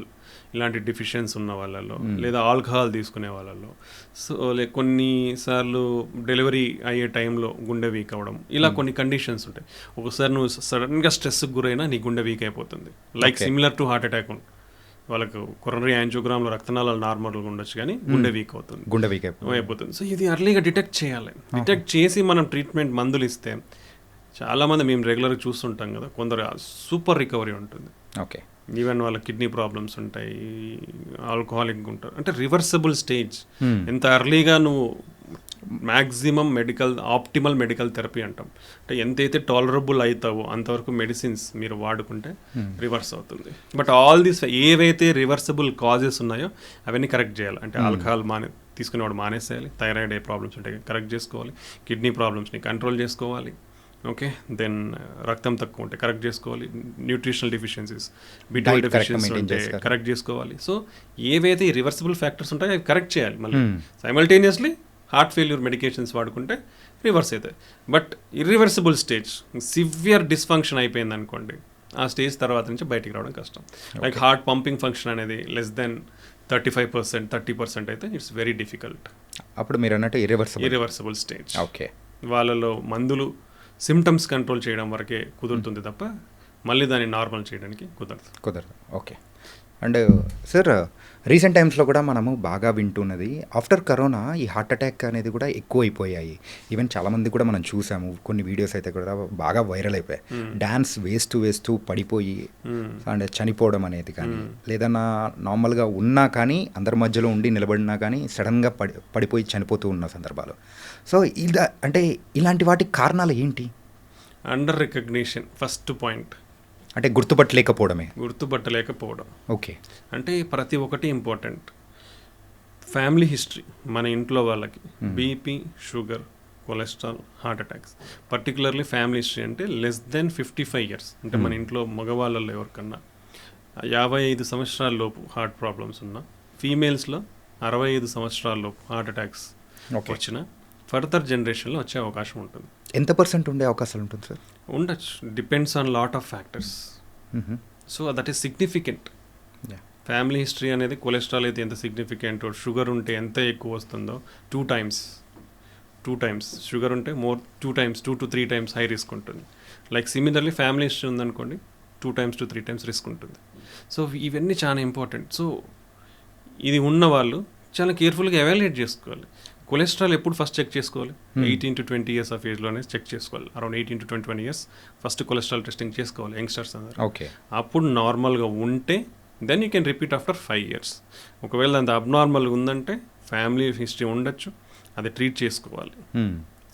ఇలాంటి డెఫిషియన్స్ ఉన్న వాళ్ళల్లో, లేదా ఆల్కహాల్ తీసుకునే వాళ్ళల్లో. సో కొన్నిసార్లు డెలివరీ అయ్యే టైంలో గుండె వీక్ అవ్వడం, ఇలా కొన్ని కండిషన్స్ ఉంటాయి. ఒకసారి నువ్వు సడన్గా స్ట్రెస్కి గురైనా నీ గుండె వీక్ అయిపోతుంది. Like similar to heart attack. వాళ్ళకు కొరోనరీ యాంజియోగ్రామ్లో రక్తనాళాలు నార్మల్గా ఉండొచ్చు కానీ గుండె వీక్ అవుతుంది, గుండె వీక్ అయిపోతుంది. సో ఇది అర్లీగా డిటెక్ట్ చేయాలి. డిటెక్ట్ చేసి మనం ట్రీట్మెంట్ మందులు ఇస్తే, చాలామంది మేము రెగ్యులర్గా చూస్తుంటాం కదా, కొందరు సూపర్ రికవరీ ఉంటుంది. ఈవెన్ వాళ్ళ కిడ్నీ ప్రాబ్లమ్స్ ఉంటాయి, ఆల్కహాలిక్ ఉంటారు. అంటే రివర్సబుల్ స్టేజ్. ఎంత అర్లీగా నువ్వు మ్యాక్సిమం ఆప్టిమల్ మెడికల్ థెరపీ అంటాం, అంటే ఎంతైతే టాలరబుల్ అవుతావో అంతవరకు మెడిసిన్స్ మీరు వాడుకుంటే రివర్స్ అవుతుంది. బట్ ఆల్ దీస్ ఏవైతే రివర్సబుల్ కాజెస్ ఉన్నాయో అవన్నీ కరెక్ట్ చేయాలి. అంటే ఆల్కహాల్ తీసుకునేవాడు మానేసేయాలి, థైరాయిడ్ ఏ ప్రాబ్లమ్స్ ఉంటాయి కరెక్ట్ చేసుకోవాలి, కిడ్నీ ప్రాబ్లమ్స్ని కంట్రోల్ చేసుకోవాలి, దెన్ రక్తం తక్కువ ఉంటే కరెక్ట్ చేసుకోవాలి, న్యూట్రిషనల్ డెఫిషియన్సీస్, B12 డెఫిషియన్సీ ఉంటే కరెక్ట్ చేసుకోవాలి. సో ఏవైతే రివర్సిబుల్ ఫ్యాక్టర్స్ ఉంటాయో అవి కరెక్ట్ చేయాలి. మళ్ళీ సైమల్టేనియస్లీ హార్ట్ ఫెయిల్యూర్ మెడికేషన్స్ వాడుకుంటే రివర్స్ అవుతాయి. But irreversible stage, severe dysfunction అయిపోయింది అనుకోండి, ఆ స్టేజ్ తర్వాత నుంచి బయటికి రావడం కష్టం. లైక్ హార్ట్ పంపింగ్ ఫంక్షన్ అనేది లెస్ దెన్ 35%, 30% అయితే ఇట్స్ వెరీ డిఫికల్ట్. అప్పుడు మీరు అన్నట్టు ఇర్రివర్సిబుల్ స్టేజ్. వాళ్ళలో మందులు సిమ్టమ్స్ కంట్రోల్ చేయడం వరకే కుదురుతుంది తప్ప మళ్ళీ దాన్ని నార్మల్ చేయడానికి కుదరదు. అండ్ సార్ రీసెంట్ టైమ్స్లో కూడా మనము బాగా వింటున్నది ఆఫ్టర్ కరోనా ఈ హార్ట్ అటాక్ అనేది కూడా ఎక్కువ అయిపోయాయి. ఈవెన్ చాలామంది కూడా మనం చూసాము, కొన్ని వీడియోస్ అయితే కూడా బాగా వైరల్ అయిపోయాయి. డ్యాన్స్ వేస్తూ పడిపోయి అండ్ చనిపోవడం అనేది కానీ, లేదన్నా నార్మల్గా ఉన్నా కానీ అందరి మధ్యలో ఉండి నిలబడినా కానీ సడన్గా పడిపోయి చనిపోతూ ఉన్న సందర్భాలు. సో అంటే ఇలాంటి వాటికి కారణాలు ఏంటి? Under recognition first point. అంటే గుర్తుపట్టలేకపోవడం. ఓకే. అంటే ప్రతి ఒక్కటి ఇంపార్టెంట్. ఫ్యామిలీ హిస్టరీ, మన ఇంట్లో వాళ్ళకి BP, sugar, cholesterol, heart attacks, particularly family history అంటే లెస్ దెన్ 55 years, అంటే మన ఇంట్లో మగవాళ్ళలో ఎవరికన్నా 55 సంవత్సరాల లోపు హార్ట్ ప్రాబ్లమ్స్ ఉన్నా, ఫీమేల్స్లో 65 సంవత్సరాల లోపు హార్ట్ అటాక్స్ వచ్చిన ఫర్దర్ జనరేషన్లో వచ్చే అవకాశం ఉంటుంది. ఎంత పర్సెంట్ ఉండే అవకాశాలు ఉంటుంది సార్? ఉండొచ్చు, depends on lot of factors. So that is significant. Family history అనేది కొలెస్ట్రాల్ అయితే ఎంత సిగ్నిఫికెంట్, షుగర్ ఉంటే ఎంత ఎక్కువ వస్తుందో 2 times షుగర్ ఉంటే 2 to 3 times హై రిస్క్ ఉంటుంది. లైక్ సిమిలర్లీ ఫ్యామిలీ హిస్టరీ ఉందనుకోండి 2 to 3 times రిస్క్ ఉంటుంది. సో ఇవన్నీ చాలా ఇంపార్టెంట్. సో ఇది ఉన్న వాళ్ళు చాలా కేర్ఫుల్గా ఎవాల్యుయేట్ చేసుకోవాలి. కొలెస్ట్రాల్ ఎప్పుడు ఫస్ట్ చెక్ చేసుకోవాలి? 18 to 20 years ఆఫ్ ఏజ్లోనే చెక్ చేసుకోవాలి. Around 18 to 21 years first cholesterol testing చేసుకోవాలి యంగ్స్టర్స్ అందరూ. ఓకే. అప్పుడు నార్మల్గా ఉంటే then you can repeat after 5 years. ఒకవేళ అంత అబ్నార్మల్గా ఉందంటే ఫ్యామిలీ హిస్టరీ ఉండొచ్చు, అది ట్రీట్ చేసుకోవాలి.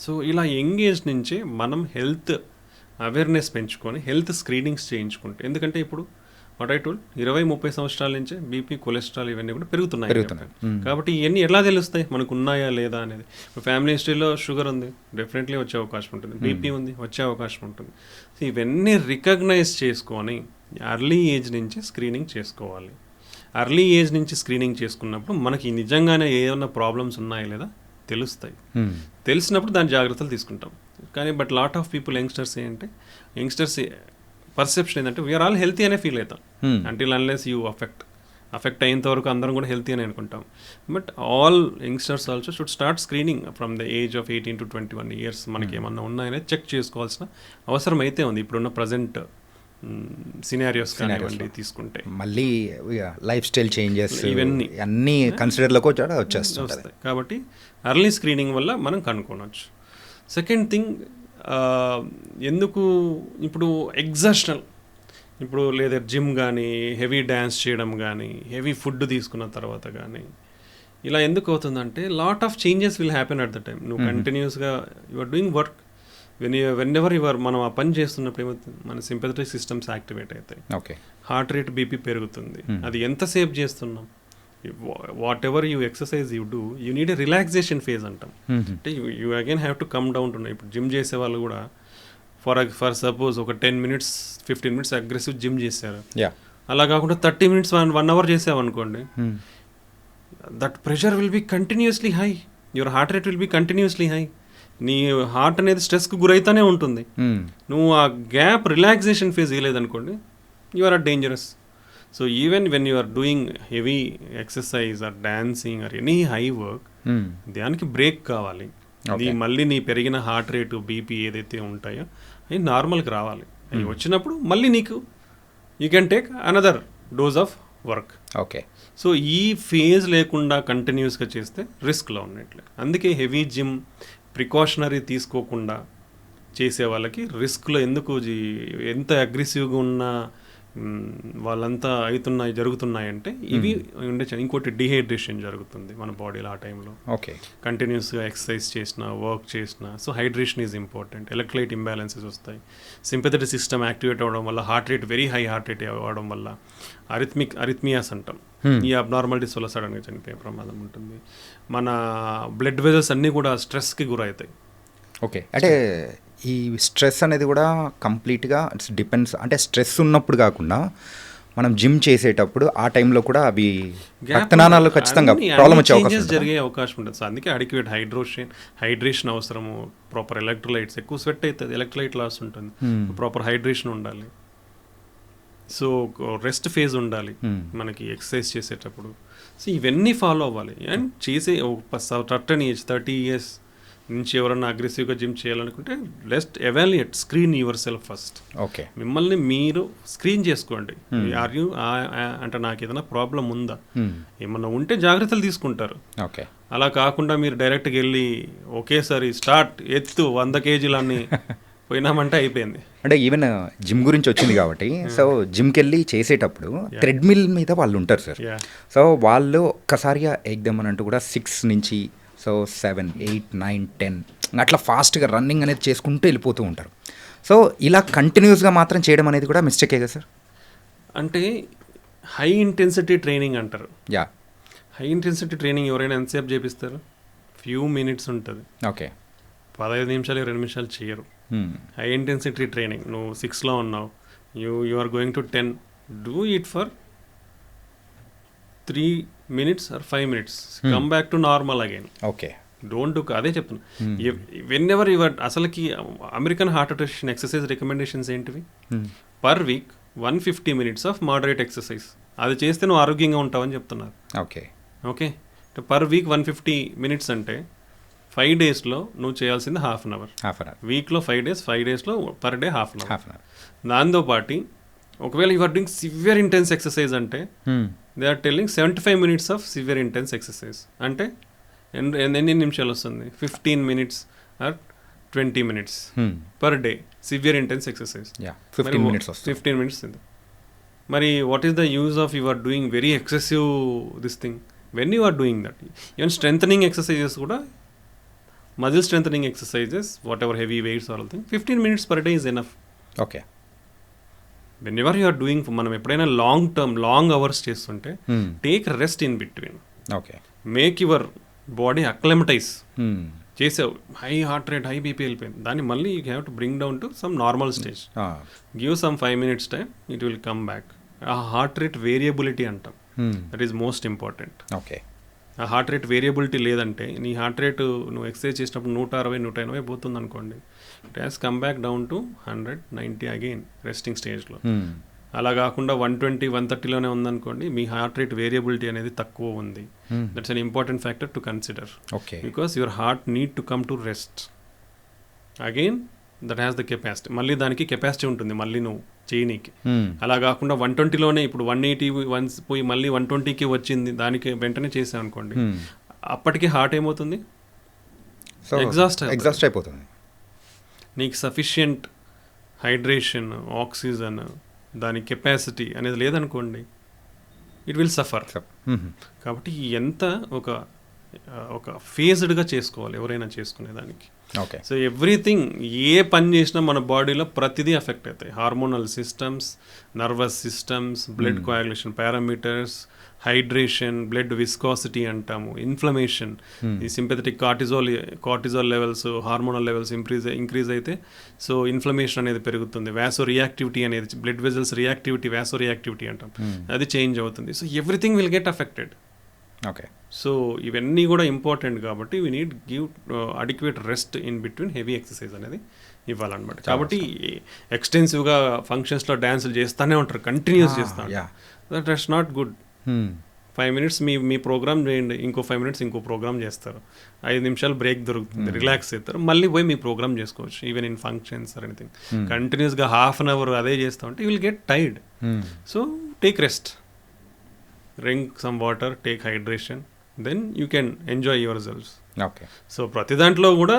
సో ఇలా యంగ్ ఏజ్ నుంచే మనం హెల్త్ అవేర్నెస్ పెంచుకొని హెల్త్ స్క్రీనింగ్స్ చేయించుకుంటే, ఎందుకంటే ఇప్పుడు వాట్ ఐ టోల్డ్ 20-30 సంవత్సరాల నుంచే బీపీ, కొలెస్ట్రాల్ ఇవన్నీ కూడా పెరుగుతున్నాయి. కాబట్టి ఇవన్నీ ఎలా తెలుస్తాయి మనకు ఉన్నాయా లేదా అనేది? ఇప్పుడు ఫ్యామిలీ హిస్టరీలో షుగర్ ఉంది, డెఫినెట్లీ వచ్చే అవకాశం ఉంటుంది. బీపీ ఉంది, వచ్చే అవకాశం ఉంటుంది. సో ఇవన్నీ రికగ్నైజ్ చేసుకొని అర్లీ ఏజ్ నుంచి స్క్రీనింగ్ చేసుకోవాలి. అర్లీ ఏజ్ నుంచి స్క్రీనింగ్ చేసుకున్నప్పుడు మనకి నిజంగానే ఏమైనా ప్రాబ్లమ్స్ ఉన్నాయా లేదా తెలుస్తాయి. తెలిసినప్పుడు దాని జాగ్రత్తలు తీసుకుంటాం. కానీ but lot of people youngsters perception ఏంటంటే వీఆర్ ఆల్ హెల్తీ అనే ఫీల్ అవుతాం. అంటిల్ అన్లెస్ యూ అఫెక్ట్ అయ్యేంత వరకు అందరం కూడా హెల్తీ అని అనుకుంటాం. But all youngsters also should start screening from the age of 18 to 21 years. మనకి ఏమన్నా ఉన్నాయనేది చెక్ చేసుకోవాల్సిన అవసరం అయితే ఉంది. ఇప్పుడున్న ప్రజెంట్ సినారియోస్ కానివ్వండి తీసుకుంటే, మళ్ళీ లైఫ్ స్టైల్ చేంజెస్ ఇవన్నీ అన్నీ కన్సిడర్లోకి వచ్చేస్తాయి. కాబట్టి అర్లీ స్క్రీనింగ్ వల్ల మనం కనుక్కోవచ్చు. సెకండ్ థింగ్, ఎందుకు ఇప్పుడు ఎగ్జాస్టనల్, ఇప్పుడు లేదా జిమ్ కానీ, హెవీ డ్యాన్స్ చేయడం కానీ, హెవీ ఫుడ్ తీసుకున్న తర్వాత కానీ ఇలా ఎందుకు అవుతుందంటే lot of changes will happen at the time. నువ్వు కంటిన్యూస్గా your doing work, when ever మనం ఆ పని చేస్తున్నప్పుడు ఏమవుతుంది, మన సింపథెటిక్ సిస్టమ్స్ యాక్టివేట్ అవుతాయి. ఓకే. హార్ట్ రేట్, బీపీ పెరుగుతుంది. అది ఎంతసేపు చేస్తున్నాం, what ever you exercise you do, you need a relaxation phase అంటాం. అంటే you again have to come down to. ఇప్పుడు జిమ్ చేసే వాళ్ళు కూడా ఫర్ సపోజ్ ఒక 10 minutes 15 minutes అగ్రెసివ్ జిమ్ చేశారు, అలా కాకుండా 30 minutes 1 hour చేసావనుకోండి, that pressure will be continuously high, your heart rate will be continuously high. నీ హార్ట్ అనేది స్ట్రెస్కి గురైతేనే ఉంటుంది. నువ్వు ఆ గ్యాప్ రిలాక్సేషన్ ఫేజ్ ఇవ్వలేదనుకోండి, you are dangerous. So even when you are doing heavy exercise or dancing or any high work, దానికి break కావాలి. అది మళ్ళీ నీ పెరిగిన హార్ట్ రేటు, బీపీ ఏదైతే ఉంటాయో అవి నార్మల్కి రావాలి. అవి వచ్చినప్పుడు మళ్ళీ నీకు you can take another dose of work. Okay. So ఈ ఫేజ్ లేకుండా కంటిన్యూస్గా చేస్తే రిస్క్లో ఉన్నట్లే. అందుకే హెవీ జిమ్ ప్రికాషనరీ తీసుకోకుండా చేసే వాళ్ళకి రిస్క్లో ఎందుకు ఎంత అగ్రెసివ్గా ఉన్న వాళ్ళంతా జరుగుతున్నాయంటే ఇవి ఉండే. ఇంకోటి డిహైడ్రేషన్ జరుగుతుంది మన బాడీలో ఆ టైంలో. ఓకే. కంటిన్యూస్గా ఎక్సర్సైజ్ చేసినా, వర్క్ చేసినా. So hydration is important. Electrolyte imbalances వస్తాయి. సింపథెటిక్ సిస్టమ్ యాక్టివేట్ అవ్వడం వల్ల heart rate very high heart rate అవ్వడం వల్ల అరిథ్మియాస్ అంటాం, ఈ అబ్నార్మాలిటీస్ వల్ల సడన్గా చనిపోయే ప్రమాదం ఉంటుంది. మన బ్లడ్ వెజల్స్ అన్నీ కూడా స్ట్రెస్కి గురవుతాయి. ఓకే. అంటే ఈ స్ట్రెస్ అనేది కూడా కంప్లీట్గా డిపెండ్స్, అంటే స్ట్రెస్ ఉన్నప్పుడు కాకుండా మనం జిమ్ చేసేటప్పుడు ఆ టైంలో కూడా అవి రక్తనాళాలు ఖచ్చితంగా ప్రాబ్లం వచ్చే అవకాశం జరిగే అవకాశం ఉంటుంది. సో అందుకే అడిక్వేట్ హైడ్రేషన్ అవసరము. ప్రాపర్ ఎలక్ట్రోలైట్స్, ఎక్కువ స్వెట్ అవుతుంది, ఎలక్ట్రోలైట్ లాస్ ఉంటుంది, ప్రాపర్ హైడ్రేషన్ ఉండాలి. సో రెస్ట్ ఫేజ్ ఉండాలి మనకి ఎక్సర్సైజ్ చేసేటప్పుడు. సో ఇవన్నీ ఫాలో అవ్వాలి. అండ్ చేసే సర్టన్ ఏజ్ 30 years నుంచి ఎవరన్నా అగ్రెసివ్గా జిమ్ చేయాలనుకుంటే లెస్ట్ evaluate, screen your self first. Okay. మిమ్మల్ని మీరు స్క్రీన్ చేసుకోండి. ఆర్ యూ అంటే నాకు ఏదైనా ప్రాబ్లం ఉందా, ఏమన్నా ఉంటే జాగ్రత్తలు తీసుకుంటారు. ఓకే. అలా కాకుండా మీరు డైరెక్ట్గా వెళ్ళి ఒకేసారి స్టార్ట్ ఎత్తు 100 kgs పోయినామంటే అయిపోయింది. అంటే ఈవెన్ జిమ్ గురించి వచ్చింది కాబట్టి సో జిమ్కి వెళ్ళి చేసేటప్పుడు థ్రెడ్మిల్ మీద వాళ్ళు ఉంటారు సార్. సో వాళ్ళు ఒక్కసారిగా ఎగ్దామని అంటూ కూడా 6 నుంచి సో 7, 8, 9, 10 అట్లా ఫాస్ట్గా రన్నింగ్ అనేది చేసుకుంటూ వెళ్ళిపోతూ ఉంటారు. సో ఇలా కంటిన్యూస్గా మాత్రం చేయడం అనేది కూడా మిస్టేకే కదా సార్? అంటే హై ఇంటెన్సిటీ ట్రైనింగ్ అంటారు. యా. హై ఇంటెన్సిటీ ట్రైనింగ్ ఎవరైనా ఎంతసేపు చేపిస్తారు? ఫ్యూ మినిట్స్ ఉంటుంది. ఓకే. 15 నిమిషాలు 20 నిమిషాలు చేయరు. హై ఇంటెన్సిటీ ట్రైనింగ్, నువ్వు 6లో ఉన్నావు, you are going to 10, do it for 3 minutes or 5 minutes, come back to normal again. Okay. Don't do. అదే చెప్తున్నా, వెన్ ఎవర్ యువర్ అసలుకి American heart association exercise recommendations ఏంటివి? Per week 150 minutes of moderate exercise. అది చేస్తే నువ్వు ఆరోగ్యంగా ఉంటావని చెప్తున్నారు. Okay. Okay. Per week 150 minutes అంటే 5 daysలో నువ్వు చేయాల్సింది హాఫ్ అన్ అవర్. వీక్లో 5 days, 5 daysలో per day half an hour. దాంతోపాటు ఒకవేళ you are doing severe intense exercise అంటే they are telling 75 minutes of severe intense exercise. అంటే ఎన్ని నిమిషాలు వస్తుంది? 15 minutes or 20 minutes per day severe intense exercise. 15 minutes. మరి what is the use of you are doing very excessive this thing when you are doing that? Even strengthening exercises కూడా, muscle strengthening exercises, what ever heavy weights or all thing, 15 minutes per day is enough. Okay. Whenever you are doing, మనం ఎప్పుడైనా long hours చేస్తుంటే take rest in between. Okay. Make your body acclimatise. చేసావు, high heart rate, high BP వెళ్ళిపోయింది, దాన్ని మళ్ళీ you have to bring down to some normal stage. Give some 5 minutes time, it will come back. ఆ heart rate variability అంటాం, that is most important. Okay. ఆ heart rate variability లేదంటే నీ heart rate నువ్వు exercise చేసినప్పుడు 160, 180 పోతుంది అనుకోండి, it has come back down to 100, 90 again resting స్టేజ్లో. అలా కాకుండా 120, 130లోనే ఉందనుకోండి, మీ హార్ట్ రేట్ వేరియబిలిటీ అనేది తక్కువ ఉంది. That's an important factor to consider. Okay. Because your heart need to come to rest again. That has the capacity, మళ్ళీ దానికి capacity ఉంటుంది మళ్ళీ నువ్వు చేయనీకి. అలా కాకుండా 120లోనే ఇప్పుడు 180 పోయి మళ్ళీ 120కి వచ్చింది, దానికి వెంటనే చేసాం అనుకోండి, అప్పటికి హార్ట్ ఏమవుతుంది? ఎగ్జాస్ట్ అయిపోతుంది. నీకు సఫిషియంట్ హైడ్రేషన్, ఆక్సిజన్, దాని కెపాసిటీ అనేది లేదనుకోండి, ఇట్ విల్ సఫర్. కాబట్టి ఎంత ఒక ఫేజ్డ్గా చేసుకోవాలి ఎవరైనా చేసుకునేదానికి. ఓకే. సో ఎవ్రీథింగ్, ఏ పని చేసినా మన బాడీలో ప్రతిదీ ఎఫెక్ట్ అవుతాయి. Hormonal systems, nervous systems, blood coagulation parameters, hydration, blood viscosity అంటాము, ఇన్ఫ్లమేషన్, ఈ sympathetic cortisol levels, hormonal levels increase అయితే సో ఇన్ఫ్లమేషన్ అనేది పెరుగుతుంది. వ్యాసో రియాక్టివిటీ అనేది, బ్లడ్ వెజల్స్ రియాక్టివిటీ, వ్యాసో రియాక్టివిటీ అంటాం, అది చేంజ్ అవుతుంది. So everything will get affected. Okay. So ఇవన్నీ కూడా ఇంపార్టెంట్ కాబట్టి we need give adequate rest in between heavy exercise అనేది ఇవ్వాలన్నమాట. కాబట్టి ఎక్స్టెన్సివ్గా ఫంక్షన్స్లో డ్యాన్సులు చేస్తూనే ఉంటారు, కంటిన్యూస్ చేస్తూ ఉంటారు. That's not good. 5 minutes మీ ప్రోగ్రామ్ చేయండి, ఇంకో 5 minutes ఇంకో ప్రోగ్రామ్ చేస్తారు, 5 నిమిషాలు బ్రేక్ దొరుకుతుంది, రిలాక్స్ అవుతారు, మళ్ళీ పోయి మీ ప్రోగ్రామ్ చేసుకోవచ్చు. Even in functions or anything కంటిన్యూస్గా హాఫ్ అన్ అవర్ అదే చేస్తూ ఉంటే you will get tired. So take rest, drink some water, take hydration, then you can enjoy your selfs. Okay. So ప్రతి దాంట్లో కూడా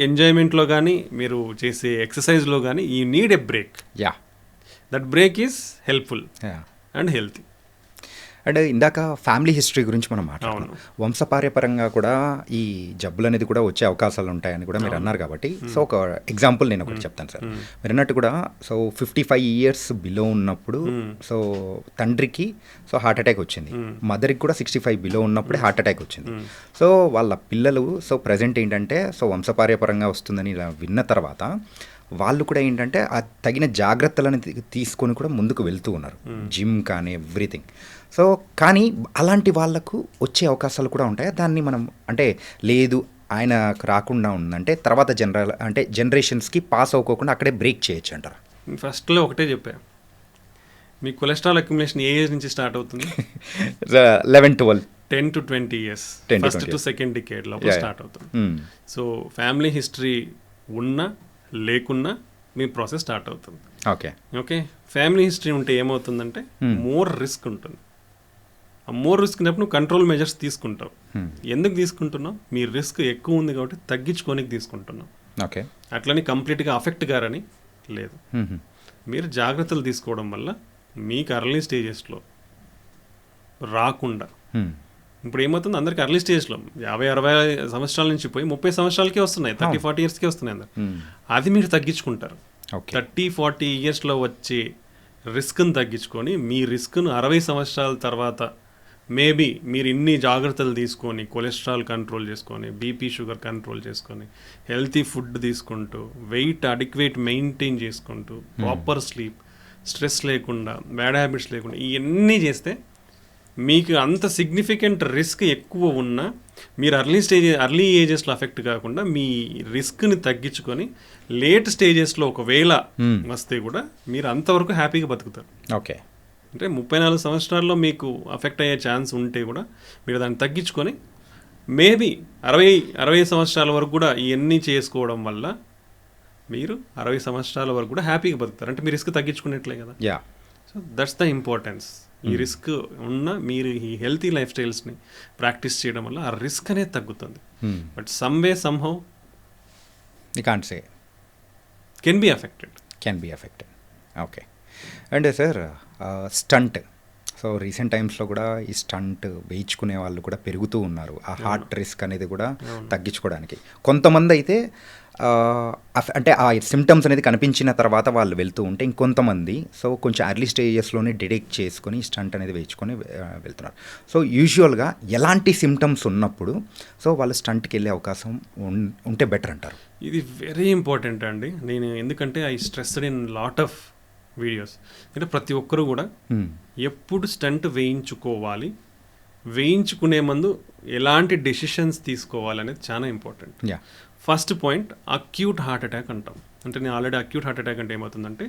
ఎంజాయ్మెంట్లో కానీ మీరు చేసే ఎక్సర్సైజ్లో కానీ you need a break. That break is helpful and healthy. And ఇందాక ఫ్యామిలీ హిస్టరీ గురించి మనం మాట్లాడుతున్నాం. వంశపార్యపరంగా కూడా ఈ జబ్బులు అనేది కూడా వచ్చే అవకాశాలు ఉంటాయని కూడా మీరు అన్నారు కాబట్టి, సో ఒక ఎగ్జాంపుల్ నేను ఒకటి చెప్తాను సార్. మీరు అన్నట్టు కూడా సో 55 years బిలో ఉన్నప్పుడు సో తండ్రికి సో హార్ట్ అటాక్ వచ్చింది, మదర్కి కూడా 65 బిలో ఉన్నప్పుడే హార్ట్ అటాక్ వచ్చింది. సో వాళ్ళ పిల్లలు సో ప్రజెంట్ ఏంటంటే సో వంశపార్యపరంగా వస్తుందని ఇలా విన్న తర్వాత వాళ్ళు కూడా ఏంటంటే ఆ తగిన జాగ్రత్తలను తీసుకొని కూడా ముందుకు వెళ్తూ ఉన్నారు, జిమ్ కానీ ఎవ్రీథింగ్. సో కానీ అలాంటి వాళ్ళకు వచ్చే అవకాశాలు కూడా ఉంటాయి. దాన్ని మనం అంటే లేదు ఆయన రాకుండా ఉందంటే తర్వాత జనరేషన్స్కి పాస్ అవ్వకోకుండా అక్కడే బ్రేక్ చేయొచ్చు అంటారు. ఫస్ట్లో ఒకటే చెప్పా, మీ కొలెస్ట్రాల్ అక్యుములేషన్ ఏ ఏజ్ నుంచి స్టార్ట్ అవుతుంది? 11-12. 10 to 20 years 10 to first 20 to years. Second decade లోపల Yeah, స్టార్ట్ అవుతుంది. Hmm. సో ఫ్యామిలీ హిస్టరీ ఉన్నా లేకున్నా మీ ప్రాసెస్ స్టార్ట్ అవుతుంది. ఓకే. ఓకే, ఫ్యామిలీ హిస్టరీ ఉంటే ఏమవుతుందంటే మోర్ రిస్క్ ఉంటుంది. ఆ మోర్ రిస్క్ ఉన్నప్పుడు నువ్వు కంట్రోల్ మెజర్స్ తీసుకుంటావు. ఎందుకు తీసుకుంటున్నావు? మీ రిస్క్ ఎక్కువ ఉంది కాబట్టి తగ్గించుకోనికి తీసుకుంటున్నావు. ఓకే. అట్లని కంప్లీట్గా అఫెక్ట్ గారని లేదు. Hmm. మీరు జాగ్రత్తలు తీసుకోవడం వల్ల మీకు అర్లీ స్టేజెస్లో రాకుండా, Hmm. ఇప్పుడు ఏమవుతుంది అందరికి అర్లీ స్టేజ్లో 50-60 సంవత్సరాల నుంచి పోయి 30 సంవత్సరాలకే వస్తున్నాయి, 30-40 ఇయర్స్కే వస్తున్నాయి అందరు. అది మీరు తగ్గించుకుంటారు. ఓకే. 30-40 ఇయర్స్లో వచ్చే రిస్క్ని తగ్గించుకొని మీ రిస్క్ను 60 సంవత్సరాల తర్వాత మేబీ మీరు ఇన్ని జాగ్రత్తలు తీసుకొని కొలెస్ట్రాల్ కంట్రోల్ చేసుకొని, బీపీ షుగర్ కంట్రోల్ చేసుకొని, హెల్తీ ఫుడ్ తీసుకుంటూ, వెయిట్ అడిక్వేట్ మెయింటైన్ చేసుకుంటూ, ప్రాపర్ స్లీప్, స్ట్రెస్ లేకుండా, బ్యాడ్ హ్యాబిట్స్ లేకుండా ఇవన్నీ చేస్తే మీకు అంత సిగ్నిఫికెంట్ రిస్క్ ఎక్కువ ఉన్నా మీరు అర్లీ ఏజెస్లో అఫెక్ట్ కాకుండా మీ రిస్క్ని తగ్గించుకొని లేట్ స్టేజెస్లో ఒకవేళ వస్తే కూడా మీరు అంతవరకు హ్యాపీగా బతుకుతారు. ఓకే. అంటే 34 సంవత్సరాల్లో మీకు అఫెక్ట్ అయ్యే ఛాన్స్ ఉంటే కూడా మీరు దాన్ని తగ్గించుకొని మేబీ 60 సంవత్సరాల వరకు కూడా ఇవన్నీ చేసుకోవడం వల్ల మీరు 60 సంవత్సరాల వరకు కూడా హ్యాపీగా బతుకుతారు. అంటే మీ రిస్క్ తగ్గించుకునేట్లే కదా. Yeah. So that's the importance. ఈ రిస్క్ ఉన్న మీరు ఈ హెల్తీ లైఫ్ స్టైల్స్ని ప్రాక్టీస్ చేయడం వల్ల ఆ రిస్క్ అనేది తగ్గుతుంది. But someway somehow you can't say can be affected. Can be affected. Okay. And sir stent, so recent టైమ్స్లో కూడా ఈ స్టంట్ వేయించుకునే వాళ్ళు కూడా పెరుగుతూ ఉన్నారు. ఆ హార్ట్ రిస్క్ అనేది కూడా తగ్గించుకోవడానికి. కొంతమంది అయితే అంటే ఆ సిమ్టమ్స్ అనేది కనిపించిన తర్వాత వాళ్ళు వెళ్తూ ఉంటే, ఇంకొంతమంది సో కొంచెం ఎర్లీ స్టేజెస్లోనే డిటెక్ట్ చేసుకొని స్టంట్ అనేది వేయించుకొని వెళ్తున్నారు. సో యూజువల్గా ఎలాంటి సిమ్టమ్స్ ఉన్నప్పుడు సో వాళ్ళు స్టంట్కి వెళ్ళే అవకాశం ఉంటే బెటర్ అంటారు? ఇది వెరీ ఇంపార్టెంట్ అండి. నేను ఎందుకంటే I stressed in lot of videos. అంటే ప్రతి ఒక్కరు కూడా ఎప్పుడు స్టంట్ వేయించుకోవాలి, వేయించుకునే ముందు ఎలాంటి డెసిషన్స్ తీసుకోవాలనేది చాలా important. Yeah. First point acute heart attack అంటాం. అంటే నేను ఆల్రెడీ అక్యూట్ హార్ట్ అటాక్ అంటే ఏమవుతుందంటే